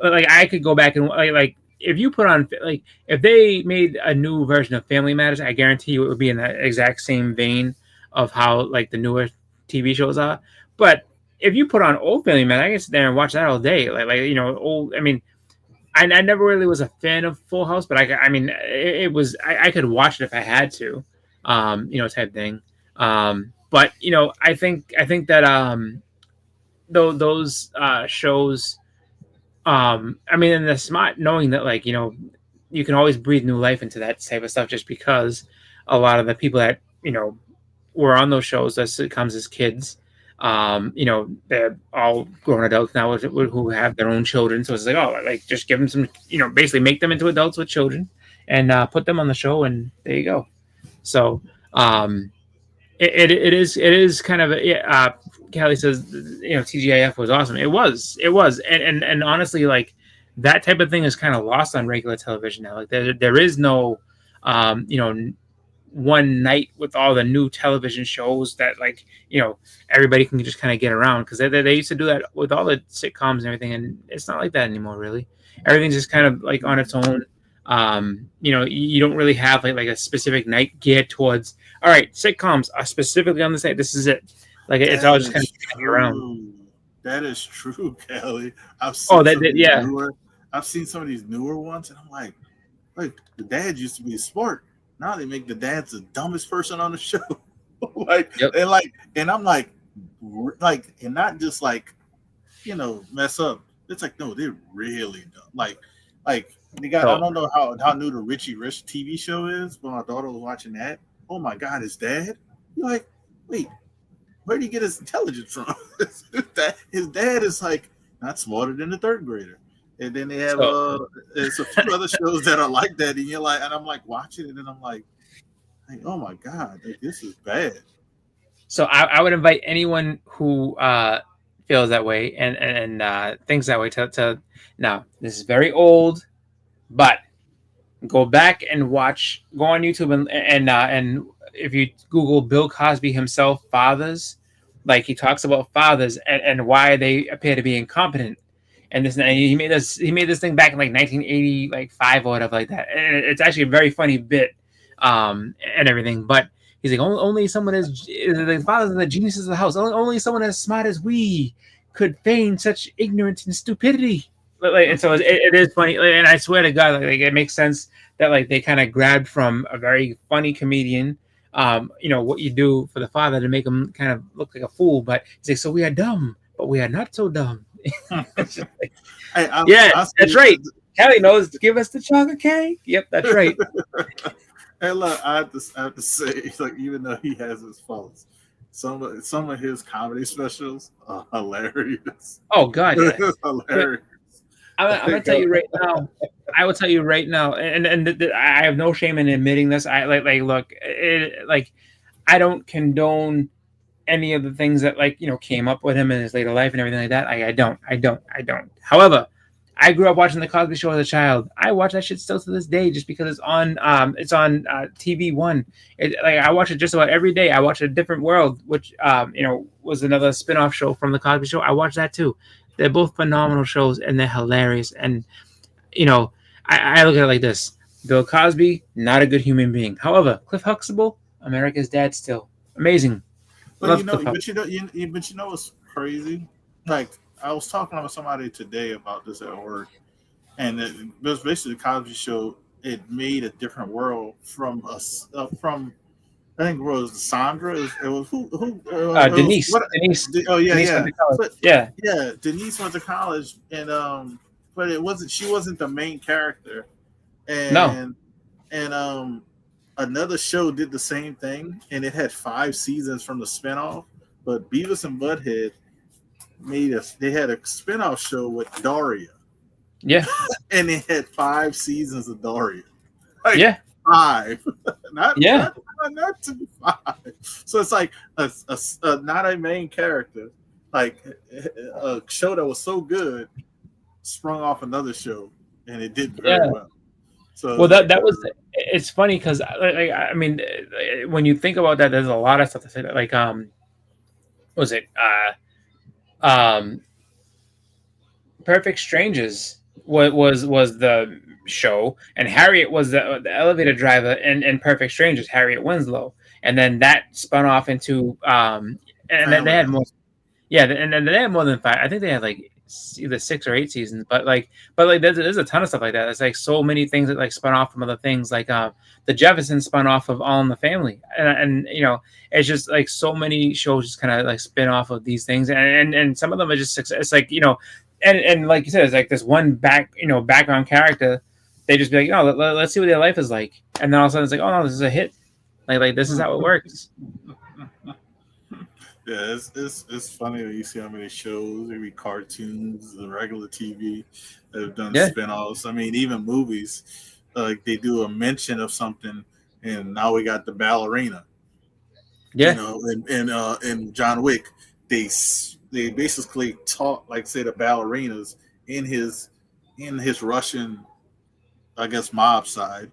I could go back and like if you put on like if they made a new version of Family Matters, I guarantee you it would be in that exact same vein of how like the newer TV shows are. But if you put on old Family Matters, I can sit there and watch that all day. Like old. I mean, I never really was a fan of Full House, but I mean, it was I could watch it if I had to, type thing. But I think that those shows. I mean, and the smart knowing that like you can always breathe new life into that type of stuff, just because a lot of the people that were on those shows as sitcoms as kids, they're all grown adults now who have their own children. So it's like, oh, like just give them some, basically make them into adults with children and put them on the show, and there you go. So it is kind of Callie says, TGIF was awesome. It was, and honestly, like that type of thing is kind of lost on regular television now. Like there is no, one night with all the new television shows that like everybody can just kind of get around, because they used to do that with all the sitcoms and everything, and it's not like that anymore. Really, everything's just kind of like on its own. You don't really have like a specific night geared towards. All right, sitcoms are specifically on this night. This is it. Like it's all just kind of around. That is true, Kelly. I've seen I've seen some of these newer ones, and I'm like, the dad used to be smart. Now they make the dad's the dumbest person on the show. And I'm like, and not just like, mess up. It's like, no, they're really dumb. Like they got. I don't know how new the Richie Rich TV show is, but my daughter was watching that. Oh my God, his dad. You're like, wait, where did he get his intelligence from? His dad is like not smarter than the third grader. And then they have there's a few other shows that are like that, and you're like, and I'm like watching it, and I'm like oh my God, this is bad. So I would invite anyone who feels that way and thinks that way to now. This is very old, but go back and watch. Go on YouTube and if you Google Bill Cosby himself, fathers, like he talks about fathers and why they appear to be incompetent. And he made this thing back in like 1985 or whatever like that. And it's actually a very funny bit and everything. But He's like, only someone as the fathers and the geniuses of the house, only someone as smart as we could feign such ignorance and stupidity. And so it is funny, and I swear to God, like it makes sense that like they kind of grabbed from a very funny comedian, what you do for the father to make him kind of look like a fool. But he's like, so we are dumb, but we are not so dumb. That's right. Kelly knows. Give us the chocolate cake. Yep, that's right. Hey, look, I have to say, like, even though he has his faults, some of his comedy specials are hilarious. Oh God, yeah. It's hilarious. I'm gonna tell you right now. I will tell you right now, and I have no shame in admitting this. I look, I don't condone any of the things that came up with him in his later life and everything like that. I don't. However, I grew up watching the Cosby Show as a child. I watch that shit still to this day, just because it's on TV One. I watch it just about every day. I watch A Different World, which was another spin-off show from the Cosby Show. I watch that too. They're both phenomenal shows, and they're hilarious. And I look at it like this: Bill Cosby, not a good human being. However, Cliff Huxtable, America's dad, still amazing. But you know what's crazy? Like, I was talking to somebody today about this at work, and it was basically the Cosby Show. It made a different world from us. From I think it was Sandra. It was who? Denise. Denise. Oh yeah, Denise yeah. Went to college. But, yeah. Denise went to college, and but it wasn't. She wasn't the main character. And, No. And another show did the same thing, and it had 5 seasons from the spinoff. But Beavis and Butthead they had a spinoff show with Daria. Yeah. And they had 5 seasons of Daria. 5. not 2, 5. So it's like a not a main character, like a show that was so good sprung off another show, and it did very well. So that was. It's funny because I mean, when you think about that, there's a lot of stuff to say. Like what was it? Perfect Strangers was the show, and Harriet was the elevator driver in Perfect Strangers, Harriet Winslow, and then that spun off into and then they had more. Yeah, and then they had more than 5. I think they had like either 6 or 8 seasons, but there's a ton of stuff like that. There's like so many things that like spun off from other things, like the Jeffersons spun off of All in the Family, and it's just like so many shows just kind of like spin off of these things, and some of them are just, it's like and like you said, it's like this one background character. They just be like, let's see what their life is like, and then all of a sudden it's like, oh no, this is a hit, like this is how it works. Yeah, it's funny when you see how many shows, maybe cartoons, the regular TV that have done spinoffs. I mean, even movies, like they do a mention of something, and now we got the ballerina. Yeah, in John Wick, they basically taught, like, say, the ballerinas in his Russian, I guess, mob side.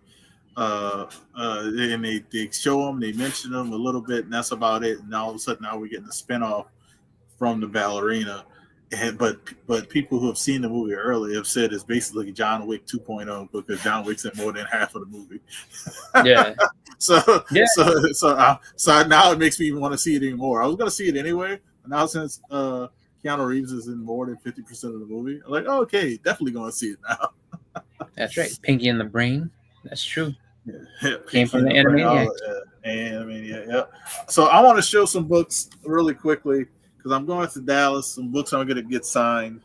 And they show them, they mention them a little bit, and that's about it. And all of a sudden, now we're getting a spinoff from the ballerina. But people who have seen the movie earlier have said it's basically John Wick 2.0, because John Wick's in more than half of the movie. Yeah. So now it makes me want to see it even more. I was going to see it anyway, but now since Keanu Reeves is in more than 50% of the movie, I'm like, okay, definitely going to see it now. That's right. Pinky and the Brain. That's true. Yeah, came from the Animaniacs. Yeah. So I want to show some books really quickly, because I'm going to Dallas. Some books I'm going to get signed.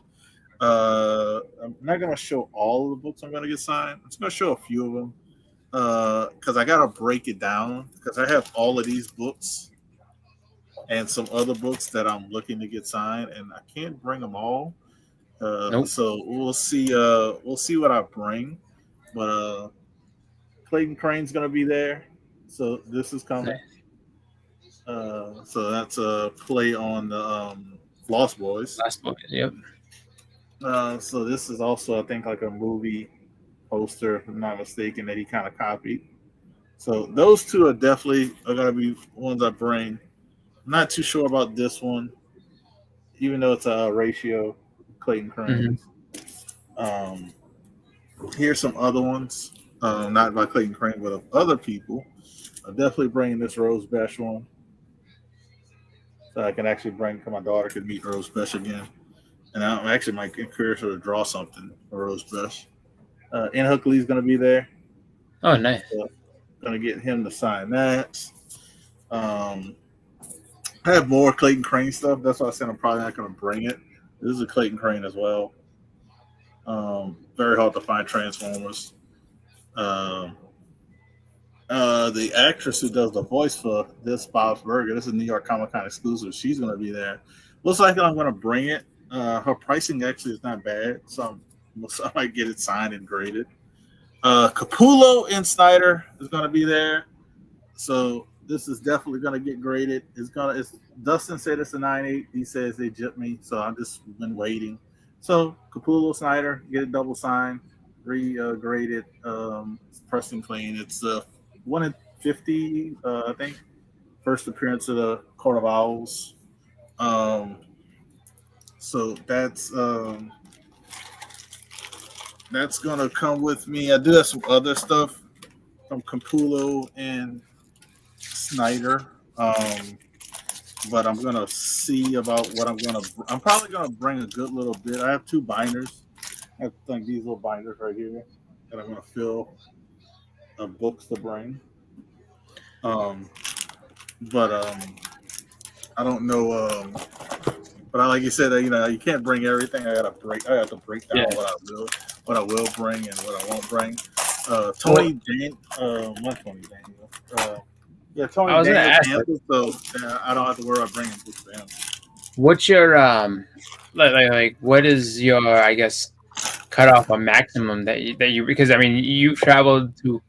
I'm not going to show all of the books I'm going to get signed. I'm just going to show a few of them, because I got to break it down, because I have all of these books and some other books that I'm looking to get signed, and I can't bring them all. Nope. So we'll see. We'll see what I bring, but Clayton Crane's going to be there, so this is coming. So that's a play on the Lost Boys. Lost Boys, yep. So this is also, I think, like a movie poster, if I'm not mistaken, that he kind of copied. So those two are definitely going to be ones I bring. I'm not too sure about this one, even though it's a ratio, Clayton Crane. Mm-hmm. Here's some other ones. Not by Clayton Crane, but of other people. I'm definitely bringing this Rose Besh one, so I can actually bring, so my daughter could meet Rose Besh again. And I actually might encourage her to draw something for Rose Besh. Ian Hookley's going to be there. Oh, nice. So going to get him to sign that. I have more Clayton Crane stuff. That's why I said I'm probably not going to bring it. This is a Clayton Crane as well. Very hard to find Transformers. The actress who does the voice for this Bob's Burger, this is New York Comic Con exclusive. She's going to be there. Looks like I'm going to bring it. Her pricing actually is not bad, so I might get it signed and graded. Capullo and Snyder is going to be there, so this is definitely going to get graded. It's Dustin said it's a 9.8. He says they jipped me, so I've just been waiting. So Capullo, Snyder, get it double signed, graded, pressed and clean. It's 1 in 50, I think. First appearance of the Court of Owls. So that's gonna come with me. I do have some other stuff from Capullo and Snyder, but I'm gonna see about what I'm probably gonna bring a good little bit. I have 2 binders. I think these little binders right here that I'm gonna fill books to bring. But I don't know. But like you said, you can't bring everything. I have to break down what I will bring and what I won't bring. Tony Daniel, not Tony Daniel. Tony Daniel. So I don't have to worry about bringing books to him. What's your like? What is your, I guess, cutoff or maximum that you because I mean you've traveled to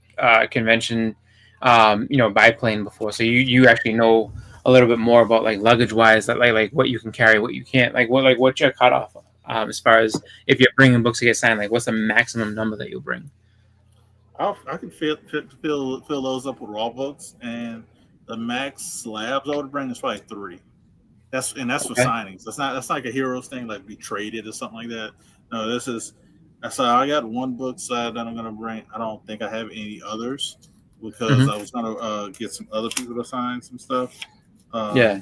convention, by plane before, so you actually know a little bit more about like luggage wise, that like what you can carry, what you can't, what's your cutoff as far as if you're bringing books to get signed, like what's the maximum number that you'll bring? I can fill those up with raw books, and the max slabs I would bring is probably 3. That's for signings. That's like a Heroes thing, like be traded or something like that. No, this is. So I got 1 book slab that I'm gonna bring. I don't think I have any others because I was gonna get some other people to sign some stuff. I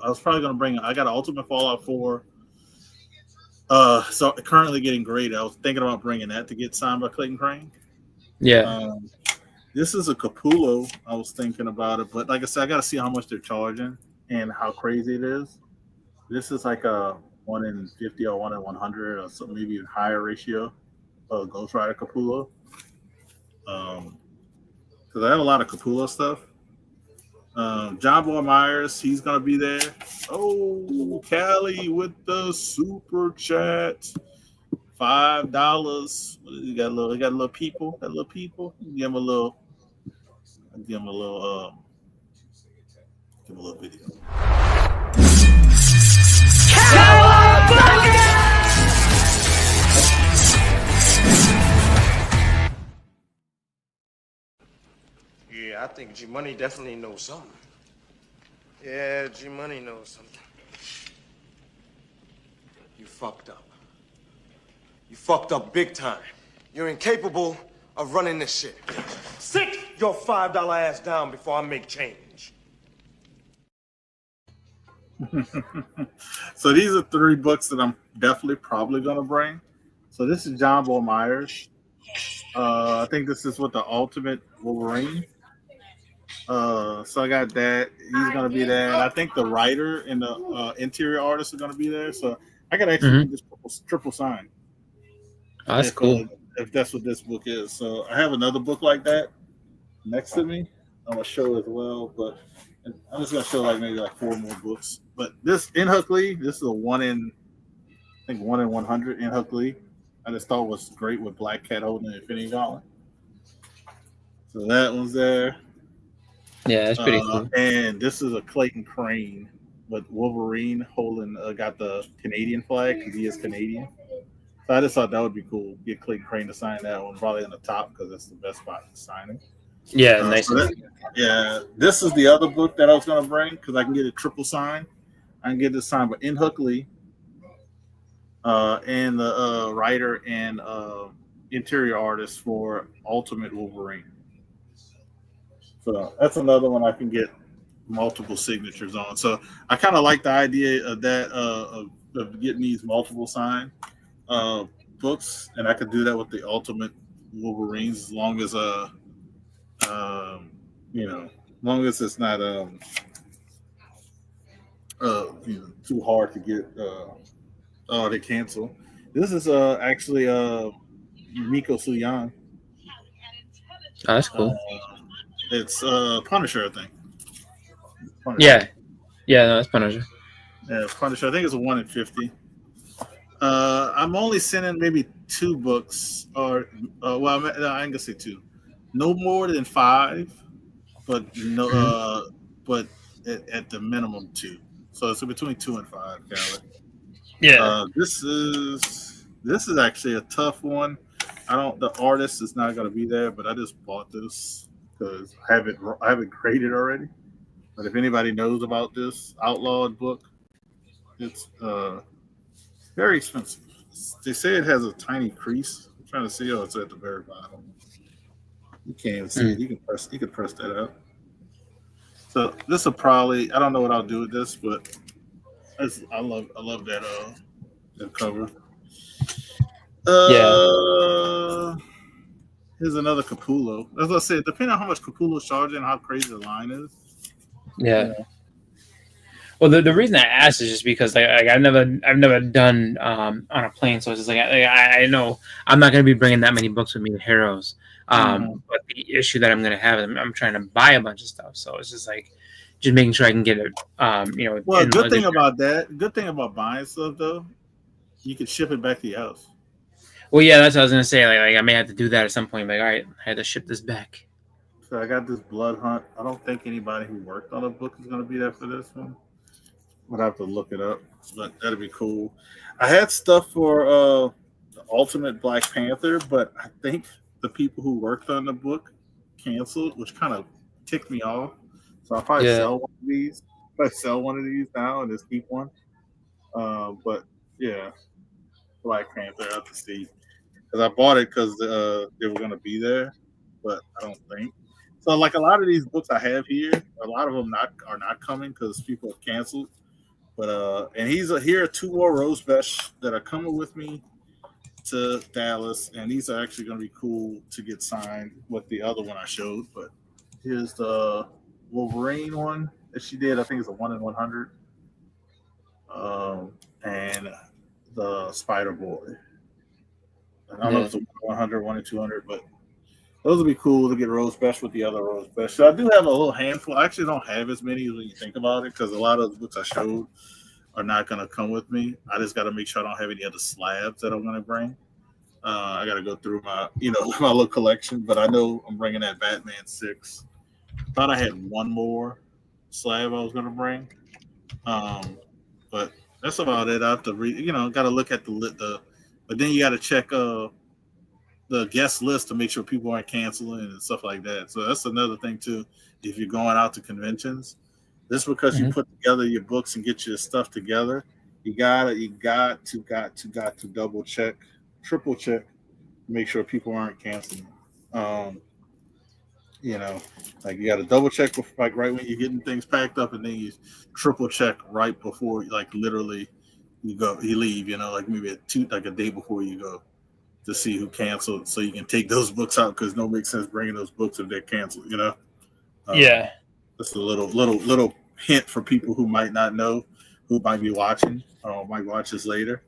was probably gonna bring. I got an Ultimate Fallout 4. So currently getting graded. I was thinking about bringing that to get signed by Clayton Crane. Yeah. This is a Capullo. I was thinking about it, but like I said, I got to see how much they're charging and how crazy it is. This is like a 1 in 50 or 1 in 100 or some maybe even higher ratio of Ghost Rider Capullo. Because I have a lot of Capullo stuff. John Boy Myers, he's gonna be there. Oh, Callie with the super chat, $5. You got a little people. Got little people. Give him a little video. Yeah, I think G Money definitely knows something. Yeah, G Money knows something. You fucked up. You fucked up big time. You're incapable of running this shit. Sit your $5 ass down before I make change. So these are 3 books that I'm definitely probably gonna bring. So this is John Boy Myers. I think this is with the Ultimate Wolverine. So I got that. He's gonna be there. And I think the writer and the interior artist are gonna be there. So I got actually this triple sign. Oh, that's cool. If that's what this book is. So I have another book like that next to me. I'm gonna show as well, but I'm just gonna show maybe 4 more books. But this Ian Hookley, this is a 1 in 100 Ian Hookley. I just thought was great with Black Cat holding the Infinity Gauntlet. So that one's there. Yeah, that's pretty cool. And this is a Clayton Crane with Wolverine holding got the Canadian flag because he is Canadian. So I just thought that would be cool. Get Clayton Crane to sign that one, probably on the top because that's the best spot to sign it. Yeah, nice. So this is the other book that I was going to bring because I can get a triple sign. I can get this signed by Ian Hookley, and the writer and interior artist for Ultimate Wolverine. So that's another one I can get multiple signatures on. So I kind of like the idea of that of getting these multiple signed books, and I could do that with the Ultimate Wolverines as long as as long as it's not too hard to get. They cancel. This is actually Miko Suyan. Oh, that's cool. It's Punisher, I think. Punisher. Yeah, no, that's Punisher. Yeah, Punisher. I think it's a 1 in 50. I'm only sending maybe 2 books, or I ain't gonna say 2, no more than 5, but but at the minimum 2. So it's between 2 and 5, Callie. Yeah. This is actually a tough one. The artist is not gonna be there, but I just bought this because I have it graded already. But if anybody knows about this Outlawed book, it's very expensive. They say it has a tiny crease. I'm trying to see. Oh, it's at the very bottom. You can't even see it. You can press that out. So this will probably. I don't know what I'll do with this, but I love that cover. Here's another Capullo. As I said, depending on how much Capullo's charging, how crazy the line is. Yeah. Well, the reason I asked is just because like I've never done on a plane, so it's just like I know I'm not going to be bringing that many books with me to Heroes. But the issue that I'm going to have is I'm trying to buy a bunch of stuff, so it's just like just making sure I can get it. Well, good thing about buying stuff though, you can ship it back to your house. Well, yeah, that's what I was going to say. Like I may have to do that at some point. Like, all right, I had to ship this back. So I got this Blood Hunt. I don't think anybody who worked on the book is going to be there for this one. I'd have to look it up, but that'd be cool. I had stuff for the Ultimate Black Panther, but I think the people who worked on the book canceled, which kind of ticked me off. So I'll probably sell one of these. If I sell one of these now and just keep one. But yeah, Black Panther, I have to see. Because I bought it because they were going to be there, but I don't think. So like a lot of these books I have here, a lot of them are not coming because people have canceled. But and here are 2 more Rose Besh that are coming with me to Dallas, and these are actually going to be cool to get signed with the other one I showed. But here's the Wolverine one that she did. I think it's a 1 in 100, and the Spider Boy. I don't know if it's a 100, 1 in 200, but those would be cool to get Rose Besh with the other Rose Besh. So I do have a little handful. I actually don't have as many as when you think about it, because a lot of the books I showed are not going to come with me. I just got to make sure I don't have any other slabs that I'm going to bring. I got to go through my little collection, but I know I'm bringing that Batman 6. Thought I had one more slab I was going to bring, but that's about it. I have to got to look at but then you got to check the guest list to make sure people aren't canceling and stuff like that. So that's another thing too. If you're going out to conventions, just because you put together your books and get your stuff together, you got to double check, triple check, make sure people aren't canceling. Like you got to double check like right when you're getting things packed up, and then you triple check right before, like literally you leave. Like maybe a day before you go, to see who canceled, so you can take those books out, because no makes sense bringing those books if they're canceled. Just a little hint for people who might not know, who might be watching, might watch this later.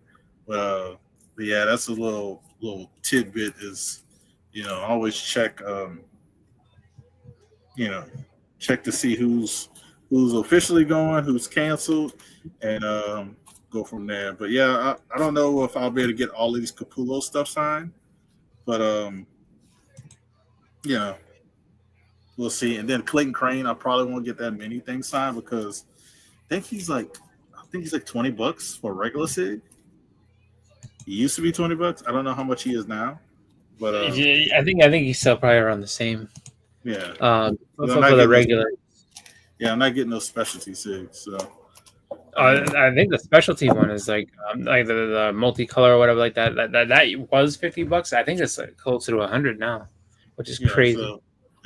But yeah, that's a little tidbit. Is always check check to see who's officially going, who's canceled, and go from there. But yeah, I don't know if I'll be able to get all of these Capullo stuff signed, but we'll see. And then Clayton Crane, I probably won't get that many things signed, because I think he's like $20 for regular SIG. He used to be $20. I don't know how much he is now, but I think he's still probably around the same. Yeah. For the regular. Yeah, I'm not getting those specialty SIGs, so I think the specialty one is like the multicolor or whatever like that. That was $50. I think it's like closer to 100 now, which is Yeah, crazy.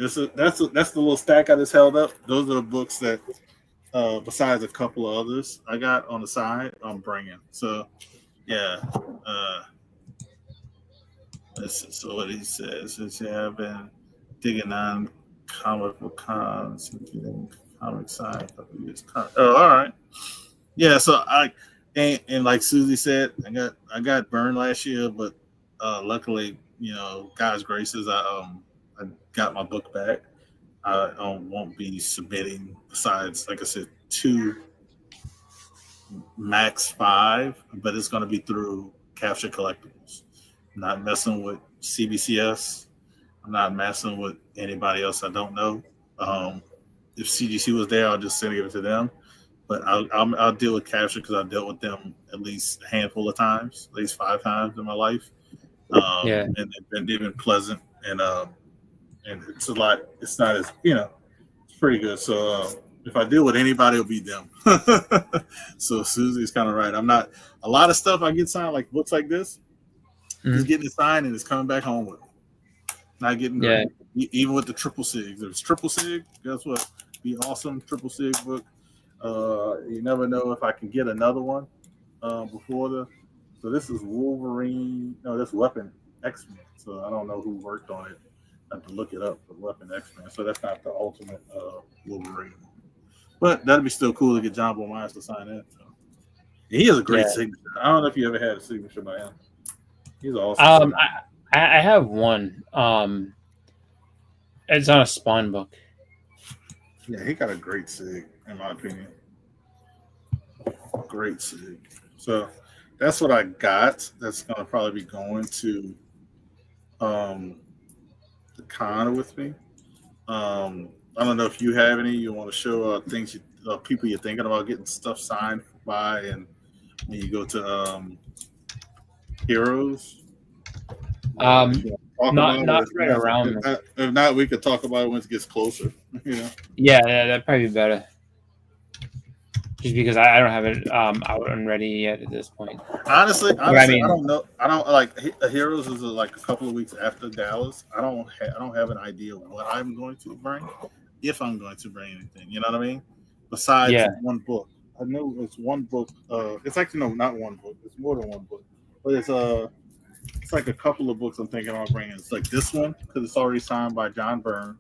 so that's the little stack I just held up. Those are the books that, besides a couple of others I got on the side, I'm bringing. So yeah, so what he says is, yeah, I've been digging on comic book cons and getting comic side. Oh, all right. Yeah, so and like Susie said, I got burned last year, but luckily, God's graces, I got my book back. I won't be submitting besides, like I said, 2, max 5, but it's going to be through Capture Collectibles. I'm not messing with CBCS. I'm not messing with anybody else I don't know. If CGC was there, I'll just send it to them. But I'll deal with Capture because I've dealt with them at least a handful of times, at least 5 times in my life. And they've been pleasant, and it's a lot. It's not as it's pretty good. So if I deal with anybody, it'll be them. So Susie's kind of right. I'm not a lot of stuff I get signed, like books like this. Just getting it signed and it's coming back home with me. Not getting great. Even with the triple sig. If it's triple sig, guess what? Be awesome triple sig book. You never know if I can get another one before the. So this is Wolverine. No, that's Weapon X-Men. So I don't know who worked on it. I have to look it up. The Weapon X-Men. So that's not the ultimate Wolverine. But that'd be still cool to get John Myers to sign that. So. He has a great signature. I don't know if you ever had a signature by him. He's awesome. I have one. It's on a Spawn book. Yeah, he got a great sig, in my opinion. Great sig. So that's what I got. That's gonna probably be going to the con with me. I don't know if you have any you want to show things people you're thinking about getting stuff signed by, and when you go to Heroes. Not right around. If not, we could talk about it when it gets closer. Yeah, that'd probably be better. Just because I don't have it out and ready yet at this point. Honestly, I don't know. I don't like Heroes is like a couple of weeks after Dallas. I don't have an idea what I'm going to bring, if I'm going to bring anything. You know what I mean? Besides one book. I know it's one book. It's actually not one book. It's more than one book. But it's like a couple of books I'm thinking about bringing. It's like this one because it's already signed by John Byrne.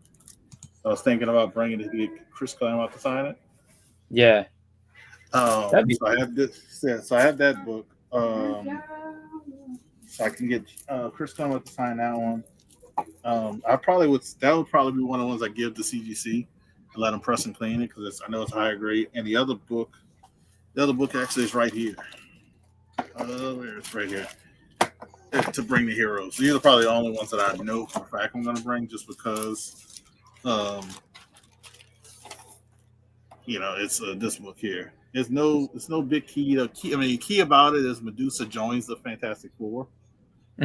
I was thinking about bringing it to get Chris Claremont to sign it. Yeah. So I have this. Yeah, so I have that book. So I can get Chris Claremont to sign that one. That would probably be one of the ones I give to CGC and let them press and clean it because I know it's higher grade. And the other book actually is right here. It's right here. To bring the Heroes. These are probably the only ones that I know for a fact I'm going to bring, just because, it's this book here. It's no big key. Key about it is Medusa joins the Fantastic Four,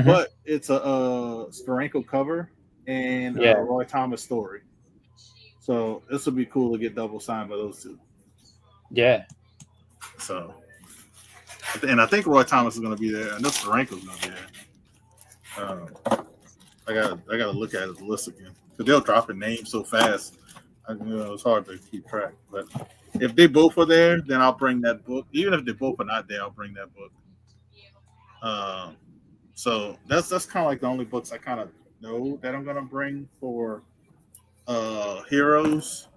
but it's a Steranko cover and a Roy Thomas story. So this would be cool to get double signed by those two. Yeah. So. And I think Roy Thomas is going to be there. I know Steranko's going to be there. I gotta look at the list again because they'll drop a name so fast. It's hard to keep track. But if they both are there, then I'll bring that book. Even if they both are not there, I'll bring that book. So that's kind of like the only books I kind of know that I'm going to bring for Heroes.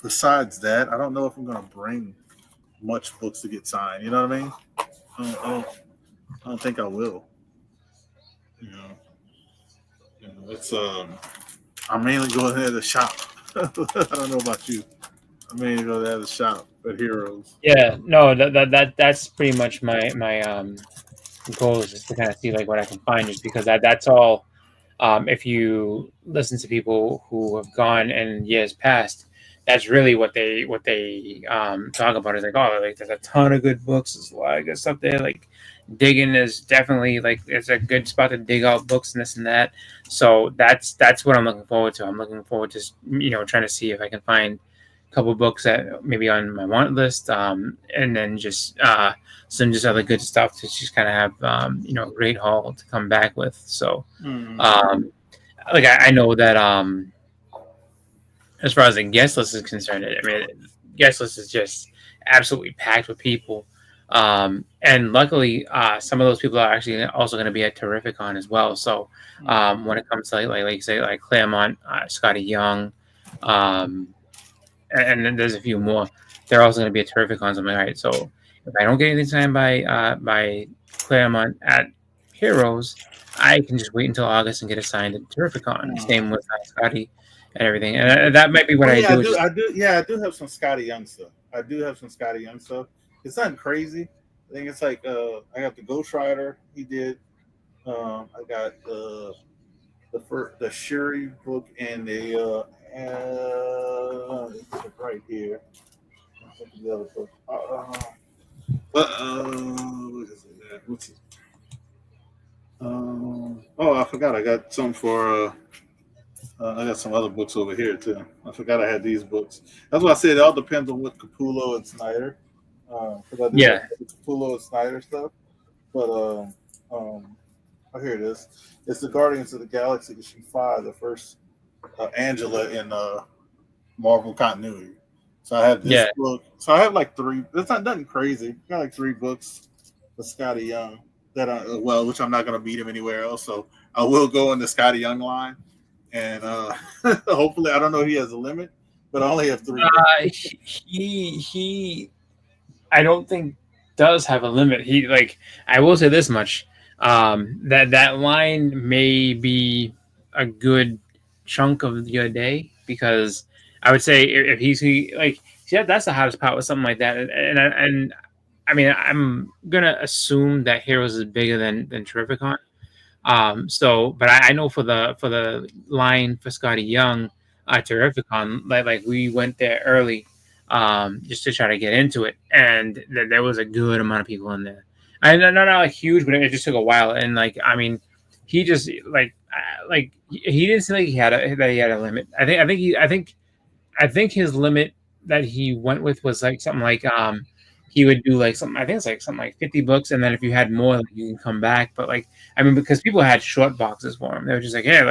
Besides that, I don't know if I'm going to bring much books to get signed. You know what I mean? I don't think I will. It's I mainly go ahead to shop. I don't know about you. I mainly go ahead to shop at Heroes. Yeah, no, that's pretty much my goal is just to kind of see like what I can find, just because that's all. If you listen to people who have gone in years past, that's really what they talk about. Is like, oh, like there's a ton of good books. There's a lot of good stuff there. Like digging is definitely like it's a good spot to dig out books and this and that. So that's what I'm looking forward to. I'm looking forward to trying to see if I can find couple books that maybe on my want list, and then just some just other good stuff to just kind of have a great haul to come back with. So like I know that as far as the guest list is concerned, I mean, guest list is just absolutely packed with people. And luckily, some of those people are actually also going to be at Terrificon as well. So when it comes to like you say, like Claremont, Scotty Young, and then there's a few more, they're also going to be at Terrificon. So I'm like, all right, so if I don't get anything signed by Claremont at Heroes, I can just wait until August and get it signed at Terrificon. Same with Scotty and everything. And that might be what I do. I do have some Scotty Young stuff. It's nothing crazy. I think it's like I got the Ghost Rider. He did. I got the Shuri book and the right here. The other book. What is it? What's it? I forgot. I got some for. I got some other books over here too. I forgot I had these books. That's why I said it all depends on what Capullo and Snyder. Because I did Capullo and Snyder stuff. But here it is. It's the Guardians of the Galaxy issue 5, the first Angela in Marvel continuity. So I have this book. So I have like 3. That's not nothing crazy. I got like 3 books for Scotty Young which I'm not going to beat him anywhere else. So I will go in the Scotty Young line. And hopefully, I don't know if he has a limit, but I only have 3. He I don't think does have a limit. He I will say this much, that line may be a good chunk of your day, because I would say if that's the hottest part with something like that. And I mean, I'm gonna assume that Heroes is bigger than Terrificon. But I know for the line for Scotty Young, Terrificon, like we went there early, just to try to get into it, and there was a good amount of people in there. And not like huge, but it just took a while. And I mean, he just he didn't seem like he had a limit. I think his limit that he went with was like something like he would do like something. I think it's like something like 50 books, and then if you had more, you can come back. But I mean, because people had short boxes for him, they were just like, hey, you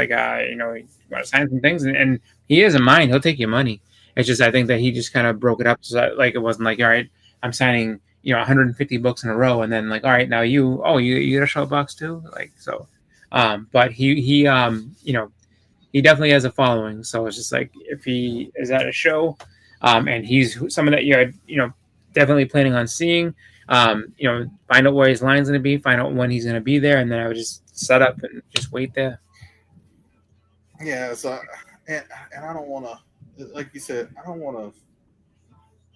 want to sign some things, and he doesn't mind. He'll take your money. It's just I think that he just kind of broke it up so that it wasn't like, all right, I'm signing 150 books in a row, and then all right, now you get a short box too, so. But he definitely has a following. So it's just like if he is at a show, and he's someone that you're definitely planning on seeing, find out where his line's going to be, find out when he's going to be there, and then I would just set up and just wait there. Yeah. So, and I don't want to, like you said, I don't want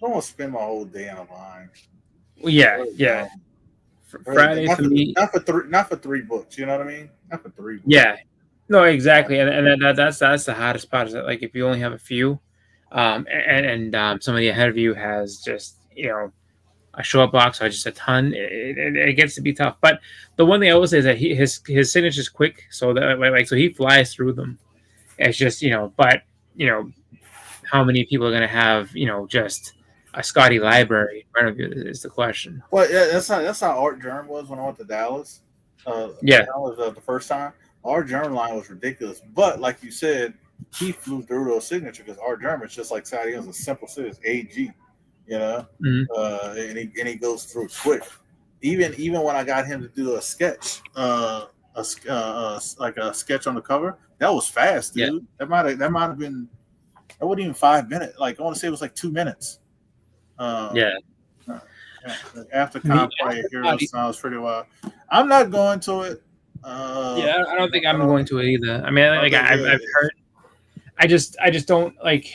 to spend my whole day on a line. Well, yeah. Friday for me, not for 3 books. You know what I mean? Not for 3 books. Yeah. No, exactly, and that's the hardest part, is that if you only have a few, and somebody ahead of you has just a short box or just a ton, it gets to be tough. But the one thing I will say is that his signature is quick, so that so he flies through them. It's just but how many people are going to have just a Scotty library in front of you is the question. Well, yeah, that's how Art Germ was when I went to Dallas. The first time. Art Germ line was ridiculous, but like you said, he flew through those signatures because Art Germ is just like Scotty. It's a simple signature, AG, Mm-hmm. And he goes through quick. Even when I got him to do a sketch, like a sketch on the cover, that was fast, dude. Yeah. That might have been. That wasn't even 5 minutes. I want to say it was like 2 minutes. After Conway, Heroes sounds pretty wild. I'm not going to it. I don't think I'm going to it either. I mean, I've heard. I just don't like.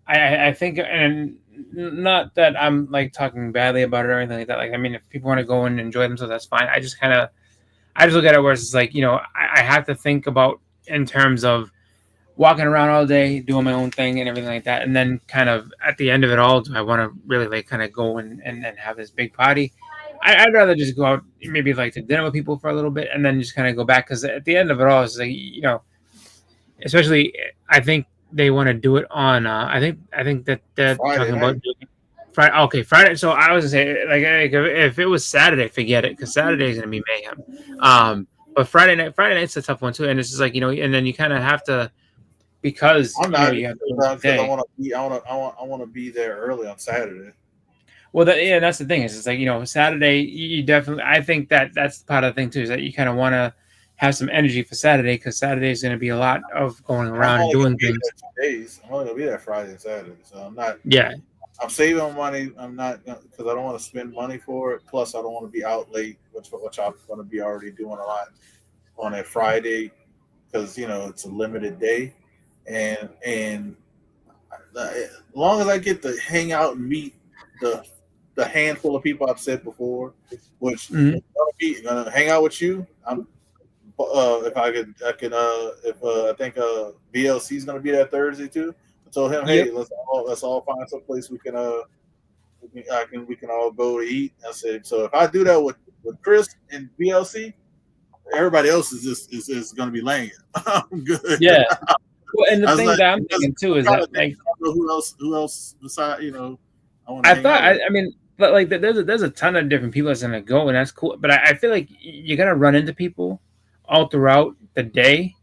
I think, and not that I'm talking badly about it or anything like that. I mean, if people want to go and enjoy themselves, that's fine. I just look at it where it's like, I have to think about in terms of walking around all day, doing my own thing and everything like that. And then kind of at the end of it all, do I want to really kind of go and have this big party? I'd rather just go out, maybe to dinner with people for a little bit and then just kind of go back. Because at the end of it all, it's especially I think they want to do it on. I think that they're Friday talking about night. doing Friday. Okay, Friday. So I was gonna say like if it was Saturday, forget it, because Saturday is gonna be mayhem. But Friday night's a tough one too, and it's just like and then you kind of have to because I'm not you have the because I day. want to be. I want to be there early on Saturday. Well, that's the thing is, it's like Saturday. You definitely. I think that's part of the thing too is that you kind of want to have some energy for Saturday because Saturday is going to be a lot of going I'm around and only gonna doing be things. there 2 days. I'm only gonna be there Friday and Saturday, so I'm not. Yeah, I'm saving money. I'm not because I don't want to spend money for it. Plus, I don't want to be out late, which I'm going to be already doing a lot on a Friday because it's a limited day, and as long as I get to hang out and meet the the handful of people I've said before, which hmm gonna hang out with you. I'm if if I think VLC is gonna be there Thursday too. I told him, yep, hey, let's all find some place we can we can all go to eat. I said, so if I do that with Chris and VLC, everybody else is gonna be laying. I'm good. yeah. Well, and the I was thing like, that I'm thinking too I'm is trying that to think, I don't know who else beside I want to I hang thought out with. I mean, but like there's a ton of different people that's gonna go, and that's cool. But I feel like you're gonna run into people all throughout the day.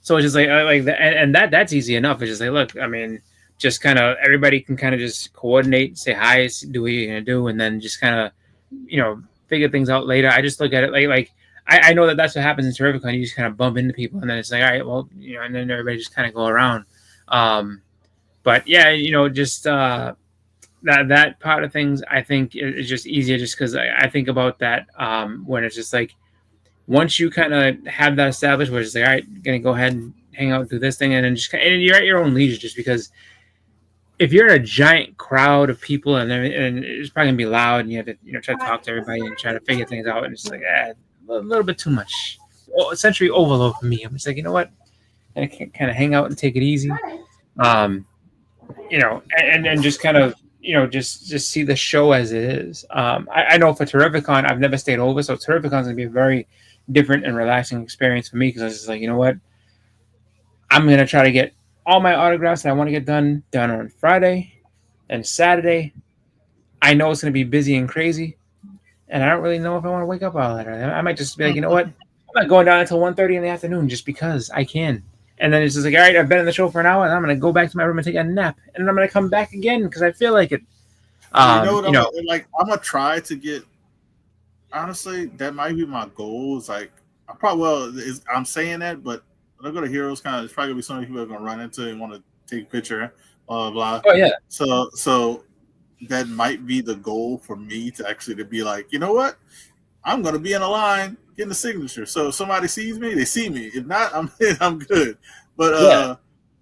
So it's just like that, and that's easy enough. It's just like, look, I mean, just kind of everybody can kind of just coordinate, say hi, do what you're gonna do, and then just kind of figure things out later. I just look at it like I know that that's what happens in Terrificon. You just kind of bump into people, and then it's like, all right, well, and then everybody just kind of go around. Um, but yeah, just that part of things, I think is just easier, just because I think about that when it's just like once you kind of have that established, where it's like, all right, gonna go ahead and hang out, do this thing, and then and you're at your own leisure, just because if you're in a giant crowd of people and it's probably gonna be loud and you have to try to talk to everybody and try to figure things out and it's like a little bit too much sensory overload for me. I'm just like, what, and I can kind of hang out and take it easy, um and just kind of just see the show as it is. I know for Terrificon I've never stayed over, so Terrificon's gonna be a very different and relaxing experience for me because I was just like, what, I'm gonna try to get all my autographs that I want to get done on Friday and Saturday. I know it's gonna be busy and crazy, and I don't really know if I want to wake up all that early. I might just be like, what, I'm not going down until 1:30 in the afternoon just because I can. And then it's just like, all right, I've been in the show for an hour, and I'm gonna go back to my room and take a nap, and then I'm gonna come back again because I feel like it. You know what I'm gonna try to get. Honestly, that might be my goal. Is like I'm saying that, but when I go to Heroes Con, it's probably gonna be so many people are gonna run into and want to take a picture, blah blah. Oh yeah, So that might be the goal for me to actually to be like, you know what, I'm gonna be in a line getting the signature. So if somebody sees me, they see me. If not, I'm good. But yeah,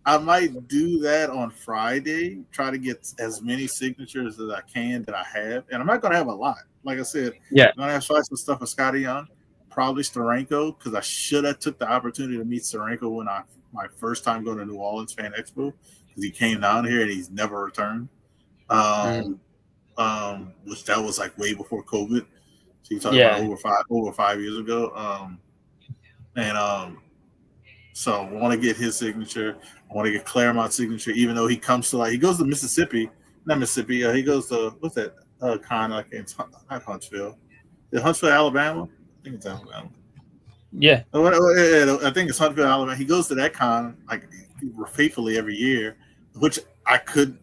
I might do that on Friday. Try to get as many signatures as I can that I have, and I'm not gonna have a lot. Like I said, yeah, I'm gonna have some stuff with Scotty Young, probably Steranko, because I should have took the opportunity to meet Steranko when my first time going to New Orleans Fan Expo, because he came down here and he's never returned. mm, Which that was like way before COVID. So you talking about yeah, over 5 years ago. And So I want to get his signature. I want to get Claremont's signature, even though he comes to he goes to Mississippi, not Mississippi. He goes to what's that con like in not Huntsville, Huntsville, Alabama. I think it's Alabama. yeah, I think it's Huntsville, Alabama. He goes to that con like faithfully every year, which I could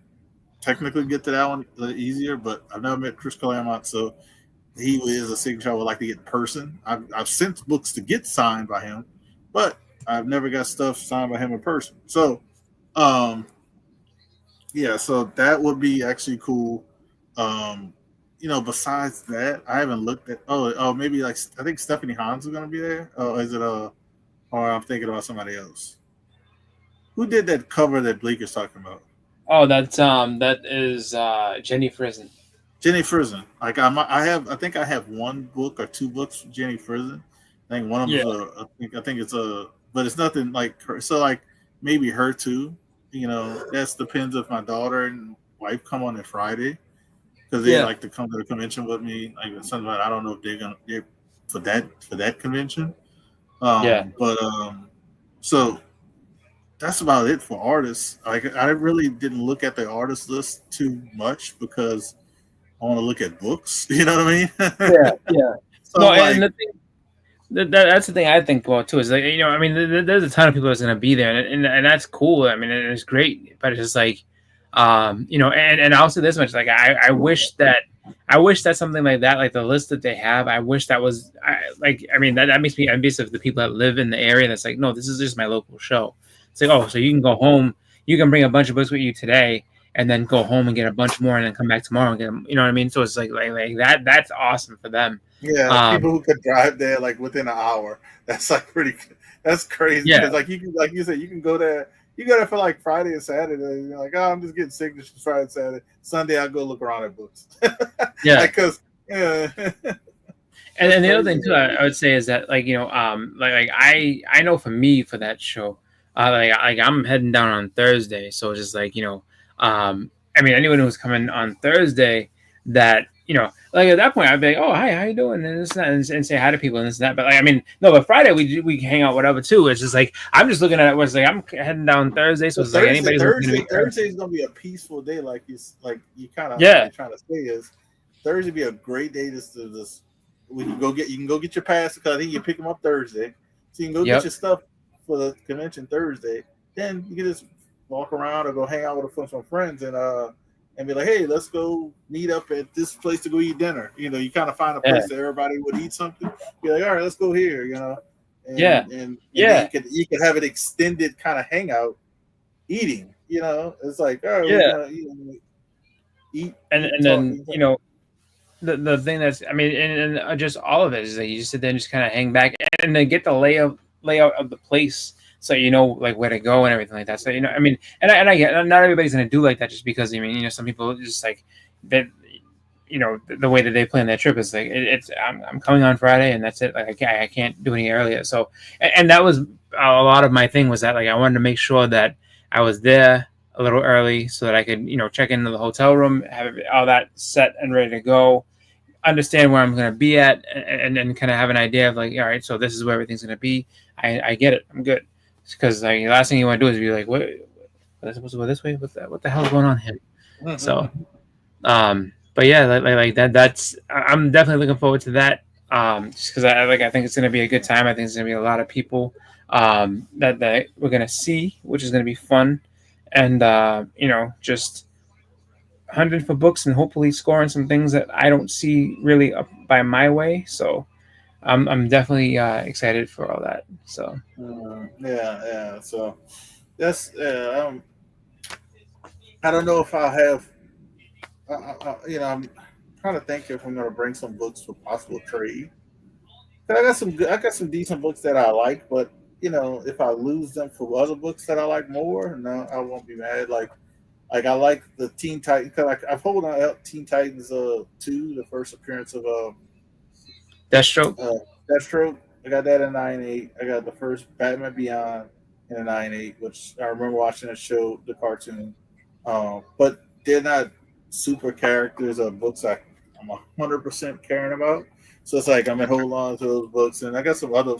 technically get to that one easier, but I've never met Chris Claremont, so he is a signature I would like to get in person. I've sent books to get signed by him, but I've never got stuff signed by him in person. So, yeah, so that would be actually cool. Besides that, I haven't looked at. Maybe I think Stephanie Hans is going to be there. Is it or I'm thinking about somebody else. Who did that cover that Blake is talking about? oh, that is Jenny Frison. Jenny Frison. Like I think I have one book or two books from Jenny Frison. I think one of Yeah, them I think it's but it's nothing like her. So like maybe her too. That depends if my daughter and wife come on a Friday because they yeah, like to come to the convention with me. Like something I don't know if they're for that convention. yeah, But so that's about it for artists. Like I really didn't look at the artist list too much because I want to look at books. You know what I mean? Yeah, yeah. So No, I'm and like, the thing that's the thing I think about too is like I mean there's a ton of people that's gonna be there and that's cool. I mean it's great, but it's just like and I'll say this much like I wish that something like that like the list that they have I wish that was I mean that makes me envious of the people that live in the area that's like no this is just my local show. It's like oh so you can go home you can bring a bunch of books with you today and then go home and get a bunch more and then come back tomorrow and get them you know what I mean so it's like that's awesome for them. yeah, people who could drive there like within an hour. That's like pretty. That's crazy Yeah. because like you can, like you said, you can go there. You go there for like Friday and Saturday. You're like, oh, I'm just getting signatures Friday and Saturday. Sunday, I'll go look around at books. Yeah. Because yeah. And the other thing too, I would say is that I know for me for that show, like I'm heading down on Thursday, so it's just like I mean anyone who's coming on Thursday that like at that point I'd be like oh hi how you doing and this and that and say hi to people and this and that but like I mean no but Friday we hang out whatever too it's just like I'm just looking at it was like I'm heading down Thursday so it's like anybody's Thursday is gonna be a peaceful day like you kind of yeah trying to say is Thursday be a great day to just we can go get your pass because I think you pick them up Thursday so you can go get your stuff for the convention Thursday then you can just walk around or go hang out with some friends and be like, hey, let's go meet up at this place to go eat dinner. You kind of find a place that everybody would eat something. Be like, all right, let's go here. And you could have an extended kind of hangout eating. It's like, all right, eat. And then the thing that's I mean, and just all of it is that you just sit there and just kind of hang back and then get the layout of the place. So like where to go and everything like that. So I mean, and I get not everybody's gonna do like that just because I mean some people just like that. The way that they plan their trip is like it's I'm coming on Friday and that's it. Like I can't do any earlier. So and that was a lot of my thing was that like I wanted to make sure that I was there a little early so that I could check into the hotel room, have all that set and ready to go, understand where I'm gonna be at, and then kind of have an idea of like all right, so this is where everything's gonna be. I get it. I'm good. Because like, the last thing you want to do is be like, "What? Am I supposed to go this way? What the hell is going on here?" So, but yeah, like that. I'm definitely looking forward to that. Just because I think it's going to be a good time. I think it's going to be a lot of people that we're going to see, which is going to be fun, and just hunting for books and hopefully scoring some things that I don't see really up by my way. So. I'm definitely excited for all that. So yeah. So that's I don't know if I'll have. I'm trying to think if I'm going to bring some books for possible trade. I got some decent books that I like, but if I lose them for other books that I like more, no, I won't be mad. Like I like the Teen Titans. I've hold on Teen Titans 2, the first appearance of Deathstroke. Deathstroke. I got that in 98. I got the first Batman Beyond in 98, which I remember watching the show, the cartoon. But they're not super characters or books I'm 100% caring about. So it's like I'm gonna hold on to those books, and I got some other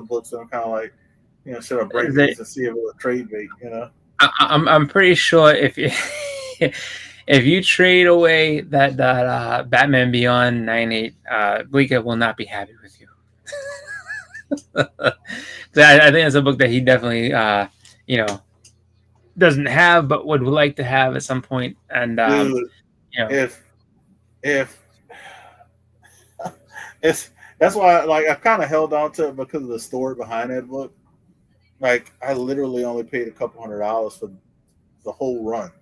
books that I'm kind of like, should I bring these and see if it was trade bait, I'm pretty sure if you if you trade away that Batman Beyond 98, Bleeker will not be happy with you. I think that's a book that he definitely, doesn't have, but would like to have at some point. And Dude, if that's why, like, I've kind of held on to it because of the story behind that book. Like, I literally only paid a couple $100 for the whole run.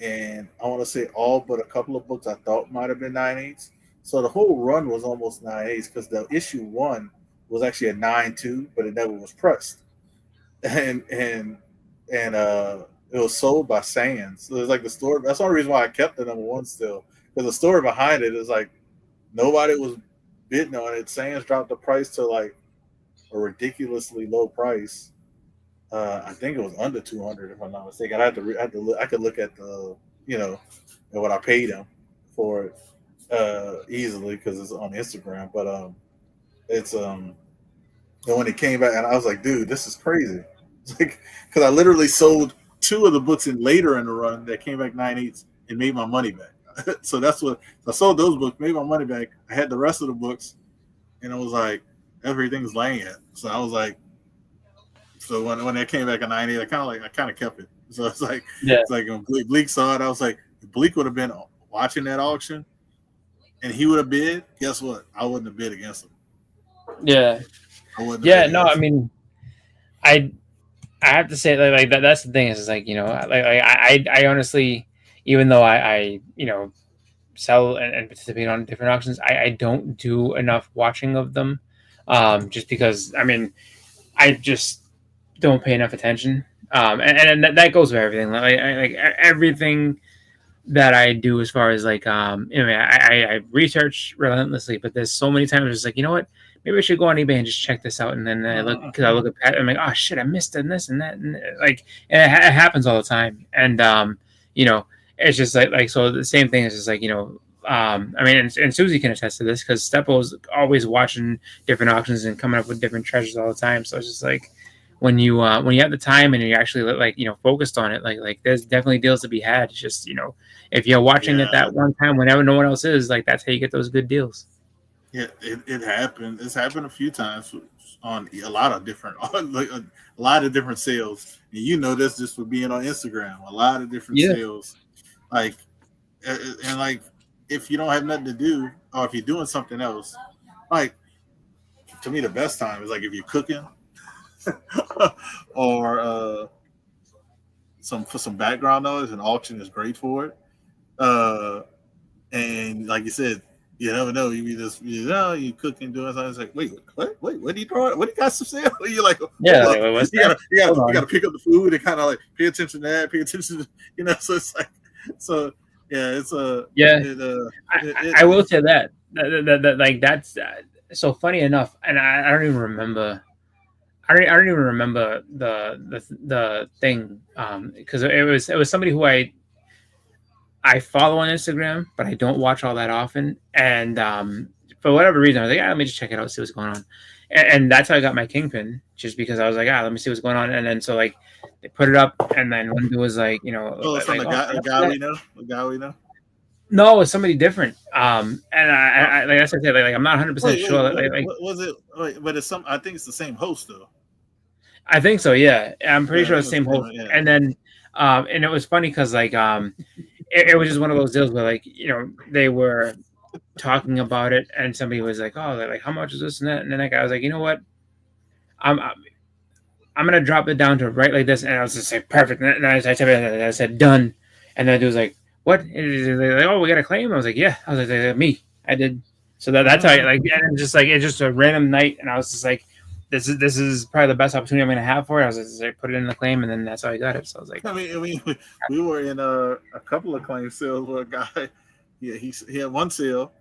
And I want to say all but a couple of books I thought might have been 9/8. So the whole run was almost 9/8 because the issue 1 was actually a 9/2, but it never was pressed, and it was sold by Sands. So it's like the story. That's the only reason why I kept the number 1 still, because the story behind it is like nobody was bidding on it. Sands dropped the price to like a ridiculously low price. I think it was under 200 if I'm not mistaken. I could look at the what I paid him for it easily because it's on Instagram. But it's And when it came back, and I was like, dude, this is crazy. It's like, because I literally sold 2 of the books in later in the run that came back 9/8 and made my money back. So that's what I sold those books, made my money back. I had the rest of the books, and I was like, everything's laying it. So I was like, so when they came back at 9/8, I kind of kept it. So it's like, it's like when Bleak saw it, I was like, if Bleak would have been watching that auction, and he would have bid, guess what? I wouldn't have bid against him. Yeah. No, I mean, I have to say like that. That's the thing is like, you know, I honestly, even though I you know, sell and participate on different auctions, I don't do enough watching of them, just because I mean, I just don't pay enough attention, and that goes with everything. Like everything that I do as far as like you know, I research relentlessly, but there's so many times it's like, you know what, maybe I should go on eBay and just check this out, and then I look because I look at it, I'm like, oh shit, I missed this and that, and like and it happens all the time, and you know, it's just like so the same thing is just like, you know, I mean, and Susie can attest to this because Steppo's always watching different auctions and coming up with different treasures all the time, so it's just like when you have the time and you're actually like, you know, focused on it, like there's definitely deals to be had. It's just, you know, if you're watching it that one time whenever no one else is, like that's how you get those good deals. Yeah, it happened. It's happened a few times on a lot of different like a lot of different sales. And you know this just for being on Instagram. A lot of different sales. Like and like if you don't have nothing to do or if you're doing something else, like to me the best time is like if you're cooking or some background noise, an auction is great for it. And like you said, you never know. You cooking, doing something. It's like, wait, what are you throwing? What do you got some sale? You're like, you gotta pick up the food and kind of like pay attention to that, pay attention to, you know. So it's like, so yeah, it's a I will say that like that's so funny enough, and I don't even remember. I don't even remember the thing because it was somebody who I follow on Instagram, but I don't watch all that often. And for whatever reason, I was like, let me just check it out, see what's going on. And that's how I got my Kingpin, just because I was like, let me see what's going on. And then so like they put it up, and then one dude was like, you know, from a guy we know. No, it was somebody different. And I like I said, like I'm not 100% sure. Was it? But it's some. I think it's the same host though. I think so. Yeah, I'm pretty sure it's the same host. Yeah. And then, and it was funny because like it was just one of those deals where like, you know, they were talking about it and somebody was like, oh, like how much is this and that, and then that guy was like, you know what, I'm gonna drop it down to right like this, and I was just like, perfect. And I said done, and then the dude was like, what? Like, oh, we got a claim. I was like, yeah. I was like, me, I did. So that's how like, and just like it's just a random night, and I was just like, this is probably the best opportunity I'm going to have for it. I was just like, put it in the claim, and then that's how I got it. So I was like, I mean, we were in a couple of claim sales where a guy, he had one sale,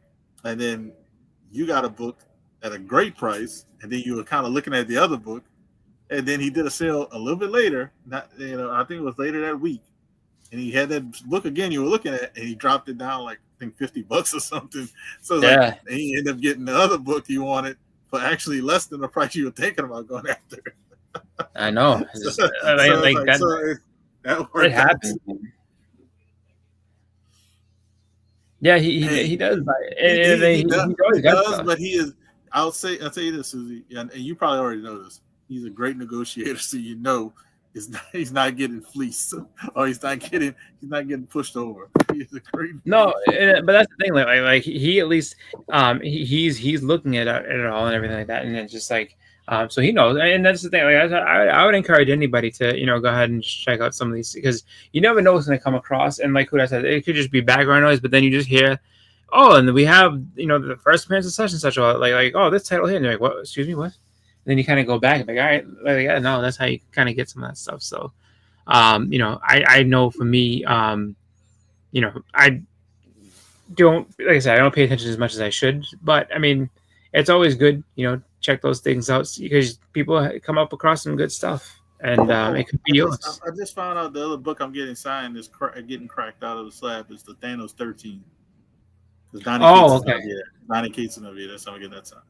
and then you got a book at a great price, and then you were kind of looking at the other book, and then he did a sale a little bit later. Not, you know, I think it was later that week, and he had that book again you were looking at, and he dropped it down like I think $50 or something. So like, and he ended up getting the other book he wanted for actually less than the price you were thinking about going after. I know. It happens. Yeah, he does. He does, but he is. I'll tell you this, Susie, and you probably already know this. He's a great negotiator, so you know he's not getting fleeced, or he's not getting pushed over. He's a great. No, but that's the thing. Like he at least he's looking at it all and everything like that, and it's just like so he knows, and that's the thing. Like I would encourage anybody to, you know, go ahead and just check out some of these, because you never know what's going to come across. And like who I said, it could just be background noise, but then you just hear, oh, and we have, you know, the first appearance of such and such, like oh, this title here, and you're like, what? Excuse me, what? And then you kind of go back and like, all right, like, yeah, no, that's how you kind of get some of that stuff. So, you know, I know for me, you know, I don't, like I said, I don't pay attention as much as I should, but I mean, it's always good, you know, check those things out because people come up across some good stuff, and it could be yours. I just found out the other book I'm getting signed is getting cracked out of the slab. It's the Thanos 13. Okay. Donnie Cates and over here. That's how I get that signed.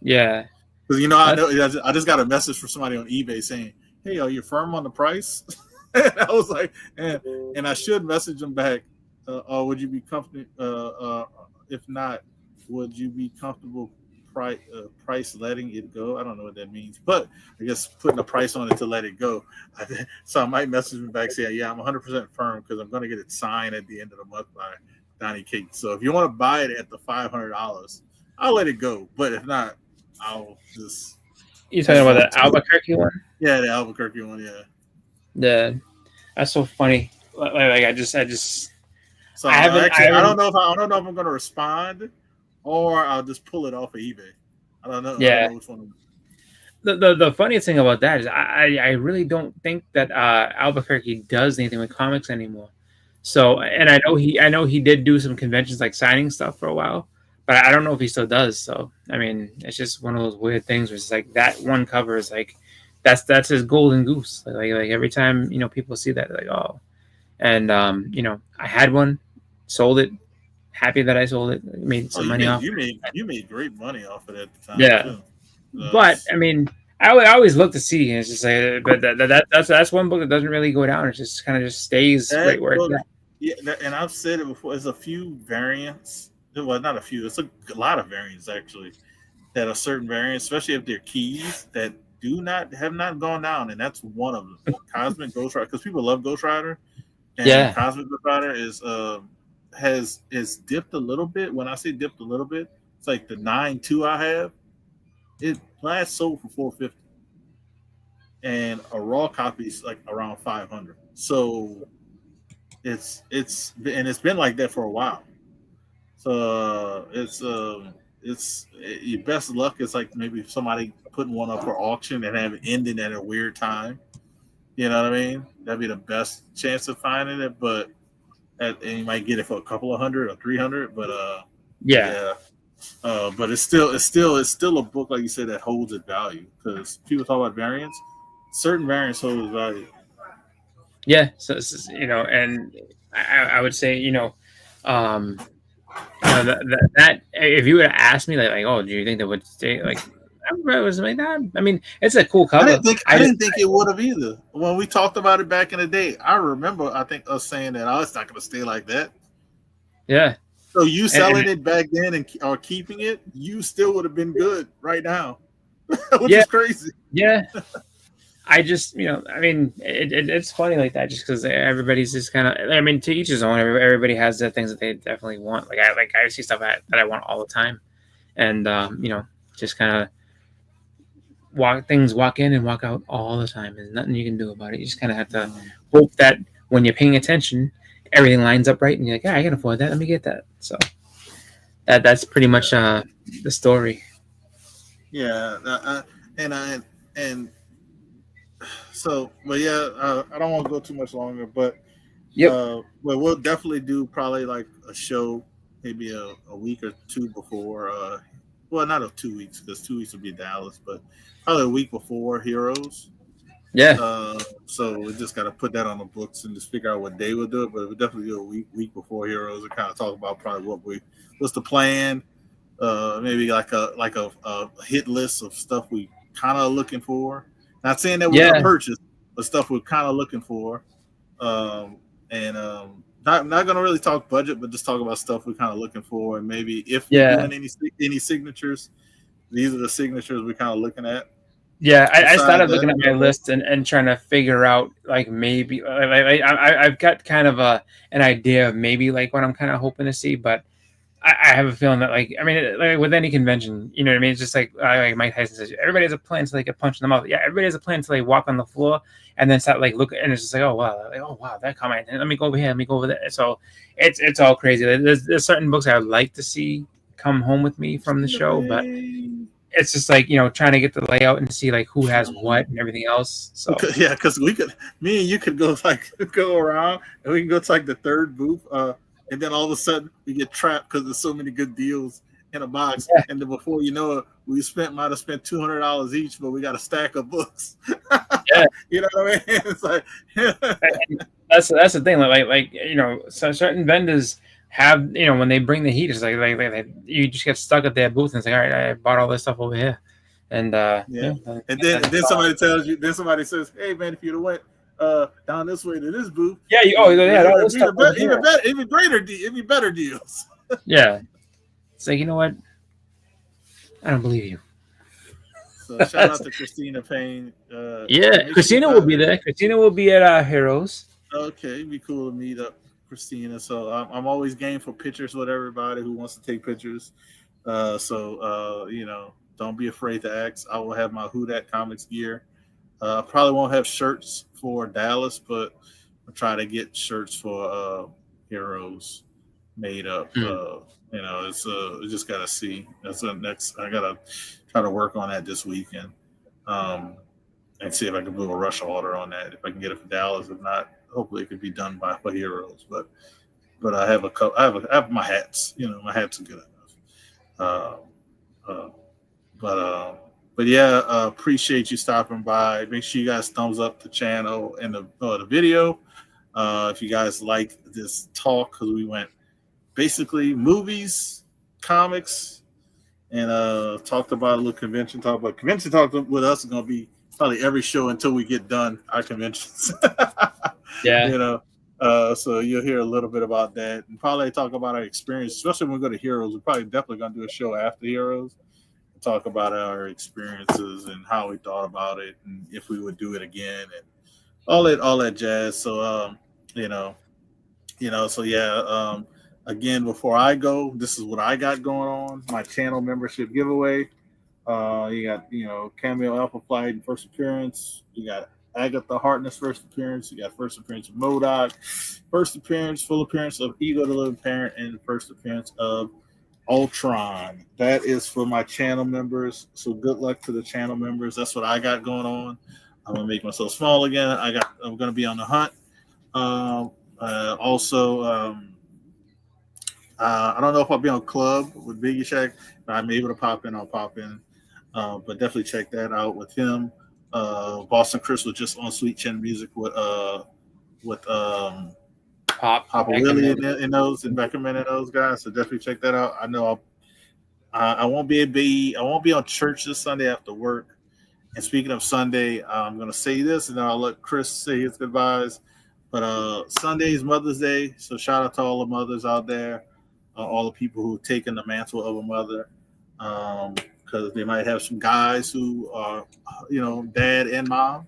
Yeah. Because I know I just got a message from somebody on eBay saying, "Hey, are you firm on the price?" And I was like, and I should message them back. Or would you be comfortable? If not, would you be comfortable price letting it go? I don't know what that means, but I guess putting a price on it to let it go. So I might message them back, say, "Yeah, I'm 100% firm because I'm going to get it signed at the end of the month by Donnie Cates. So if you want to buy it at the $500, I'll let it go. But if not, I'll just." You talking about the Albuquerque one? Yeah, the Albuquerque one. Yeah. Yeah, that's so funny. Like I just. So I don't know if I'm going to respond, or I'll just pull it off of eBay. I don't know. Yeah. I don't know which one. The funniest thing about that is I really don't think that Albuquerque does anything with comics anymore. So, and I know he did do some conventions like signing stuff for a while, but I don't know if he still does. So, I mean, it's just one of those weird things where it's like that one cover is like that's his golden goose. Like every time people see that, they're like, oh, and I had one, sold it, happy that I sold it, made some money off. You made great money off of it at the time. Yeah, too. But I mean, I always look to see, and it's just like, but that's one book that doesn't really go down. It just kind of just stays right where it's at. Yeah, and I've said it before. There's a few variants. Well, not a few. It's a lot of variants actually. That are certain variants, especially if they're keys that have not gone down, and that's one of them. Cosmic Ghost Rider, because people love Ghost Rider. And Cosmic Ghost Rider is dipped a little bit. When I say dipped a little bit, it's like the 9.2 I have. It last sold for $450, and a raw copy is like around $500. So it's been like that for a while. So it's your best luck is like maybe somebody putting one up for auction and have it ending at a weird time. You know what I mean? That'd be the best chance of finding it, but and you might get it for a couple of $100 or $300. But yeah. But it's still a book, like you said, that holds its value, because people talk about variants. Certain variants hold its value. Yeah, so and I would say that if you would have asked me like oh, do you think that would stay like? I was like that. I mean, it's a cool cover. I didn't think it would have either. When we talked about it back in the day, I remember I think us saying that it's not going to stay like that. Yeah. So you selling it back then or keeping it, you still would have been good right now, which is crazy. Yeah. I just, I mean, it's funny like that, just because everybody's just kind of, I mean, to each his own. Everybody has their things that they definitely want. I see stuff that I want all the time, and just kind of walk in and walk out all the time. There's nothing you can do about it. You just kind of have to hope that when you're paying attention, everything lines up right, and you're like, yeah, I can afford that. Let me get that. So that's pretty much the story. Yeah, and so, but yeah, I don't want to go too much longer, but but we'll definitely do probably like a show, maybe a week or two before. Well, not 2 weeks, because 2 weeks would be Dallas, but probably a week before Heroes. Yeah. So we just got to put that on the books and just figure out what day we'll do it. But we'll definitely do a week before Heroes and kind of talk about probably what's the plan. Maybe like a hit list of stuff we kind of looking for. Not saying that we're gonna purchase, but stuff we're kind of looking for. Not gonna really talk budget, but just talk about stuff we're kind of looking for, and maybe if we're doing any signatures, these are the signatures we're kind of looking at. Yeah, I started looking at my list and trying to figure out like maybe I've got kind of an idea of maybe like what I'm kind of hoping to see, but I have a feeling that like with any convention, you know what I mean? It's just like Mike Tyson says, everybody has a plan to like get punched in the mouth. Yeah, everybody has a plan to like walk on the floor and then start like look, and it's just like oh wow that comment. Let me go over here. Let me go over there. So it's all crazy. There's certain books I would like to see come home with me from the show, but it's just like trying to get the layout and see like who has what and everything else. So yeah, because me and you could go around and we can go to like the third booth. And then all of a sudden we get trapped because there's so many good deals in a box. Yeah. And then before you know it, we might have spent $200 each, but we got a stack of books. Yeah. You know what I mean? It's like that's the thing. Like so certain vendors have when they bring the heat, it's like you just get stuck at their booth and it's like, all right, I bought all this stuff over here. And Yeah. And then somebody tells you, then somebody says, "Hey man, if you'd have went down this way to this booth, yeah, even better deals." Yeah, it's like, you know what? I don't believe you. So shout out to Christina Payne. Yeah, Christina will be there. Christina will be at Heroes. Okay, it'd be cool to meet up Christina. So I'm always game for pictures with everybody who wants to take pictures. You know, don't be afraid to ask. I will have my Who Dat Comics gear. Probably won't have shirts for Dallas, but I'll try to get shirts for Heroes made up. You know, it's just gotta see. That's the next. I gotta try to work on that this weekend, and see if I can do a rush order on that. If I can get it for Dallas, if not, hopefully it could be done for Heroes. But I have a couple. I have my hats. You know, my hats are good enough. But yeah, appreciate you stopping by. Make sure you guys thumbs up the channel and the video. If you guys like this talk, because we went basically movies, comics, and talked about a little convention talk. But convention talk with us is going to be probably every show until we get done our conventions. Yeah. You know, so you'll hear a little bit about that and probably talk about our experience, especially when we go to Heroes. We're probably definitely going to do a show after Heroes and talk about our experiences and how we thought about it and if we would do it again and all that jazz. So, so yeah, again, before I go, this is what I got going on. My channel membership giveaway. You got, Cameo Alpha Flight and first appearance. You got Agatha Harkness first appearance. You got first appearance of MODOK, full appearance of Ego the Living Parent, and first appearance of Ultron. That is for my channel members. So good luck to the channel members. That's what I got going on. I'm gonna make myself small again. I'm gonna be on the hunt. I don't know if I'll be on Club with Biggie Shack. If I'm able to pop in, I'll pop in. But definitely check that out with him. Boston Chris was just on Sweet Chin Music with Papa Willie and those and recommending those guys. So definitely check that out. I know I won't be on church this Sunday after work. And speaking of Sunday, I'm gonna say this and then I'll let Chris say his goodbyes. But Sunday is Mother's Day, so shout out to all the mothers out there, all the people who've taken the mantle of a mother. Because they might have some guys who are, dad and mom,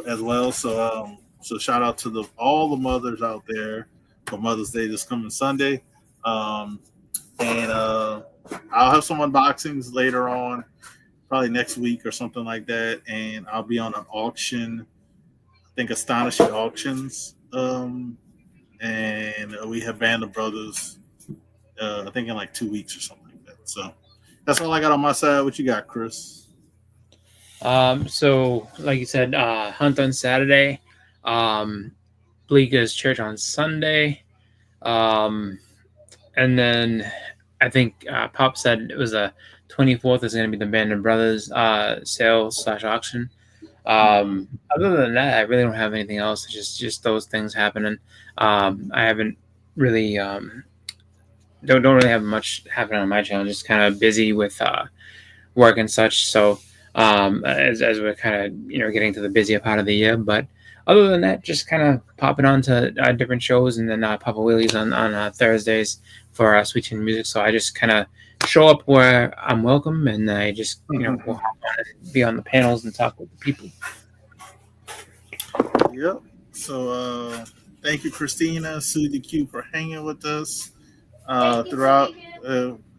as well. So shout out to all the mothers out there for Mother's Day this coming Sunday. And I'll have some unboxings later on, probably next week or something like that. And I'll be on an auction, I think Astonishing Auctions. And we have Band of Brothers, I think in like 2 weeks or something like that. So that's all I got on my side. What you got, Chris? So like you said, hunt on Saturday, Bleeker's church on Sunday, and then I think Pop said it was the 24th is going to be the Band of Brothers sale/auction. Other than that, I really don't have anything else. It's just those things happening. I haven't really don't really have much happening on my channel. Just kind of busy with work and such. So as we're kind of getting to the busier part of the year, but other than that, just kind of popping on to different shows, and then Papa Willie's on Thursdays for Sweet Chin Music. So I just kind of show up where I'm welcome, and I just will hop on and be on the panels and talk with the people. Yep. So thank you, Christina, Suzy Q, for hanging with us throughout.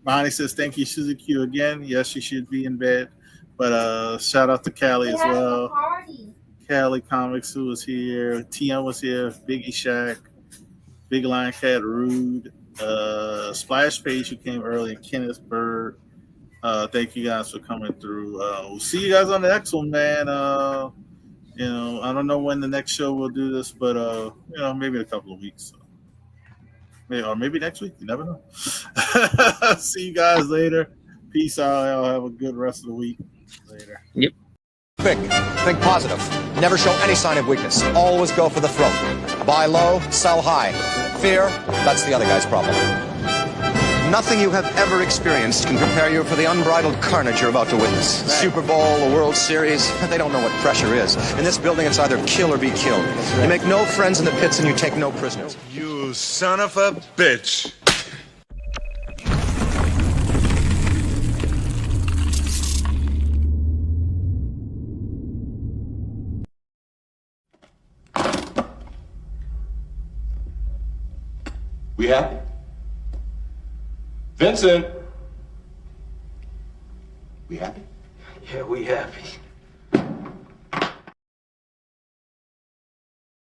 Bonnie says thank you, Suzy Q, again. Yes, she should be in bed, but shout out to Callie as well. Callie Comics, who was here. TM was here. Biggie Shack, Big Lion Cat, Rude, Splash Page, who came early, and Kenneth Bird. Thank you guys for coming through. We'll see you guys on the next one, man. I don't know when the next show we'll do this, but maybe in a couple of weeks. Or maybe next week. You never know. See you guys later. Peace out. Y'all have a good rest of the week. Later. Yep. Think positive. Never show any sign of weakness. Always go for the throat. Buy low, sell high. Fear, that's the other guy's problem. nothing you have ever experienced can prepare you for the unbridled carnage you're about to witness. Super Bowl, the World Series, they don't know what pressure is. In this building, it's either kill or be killed. You make no friends in the pits and you take no prisoners. You son of a bitch. We happy? Vincent! We happy? Yeah, we happy.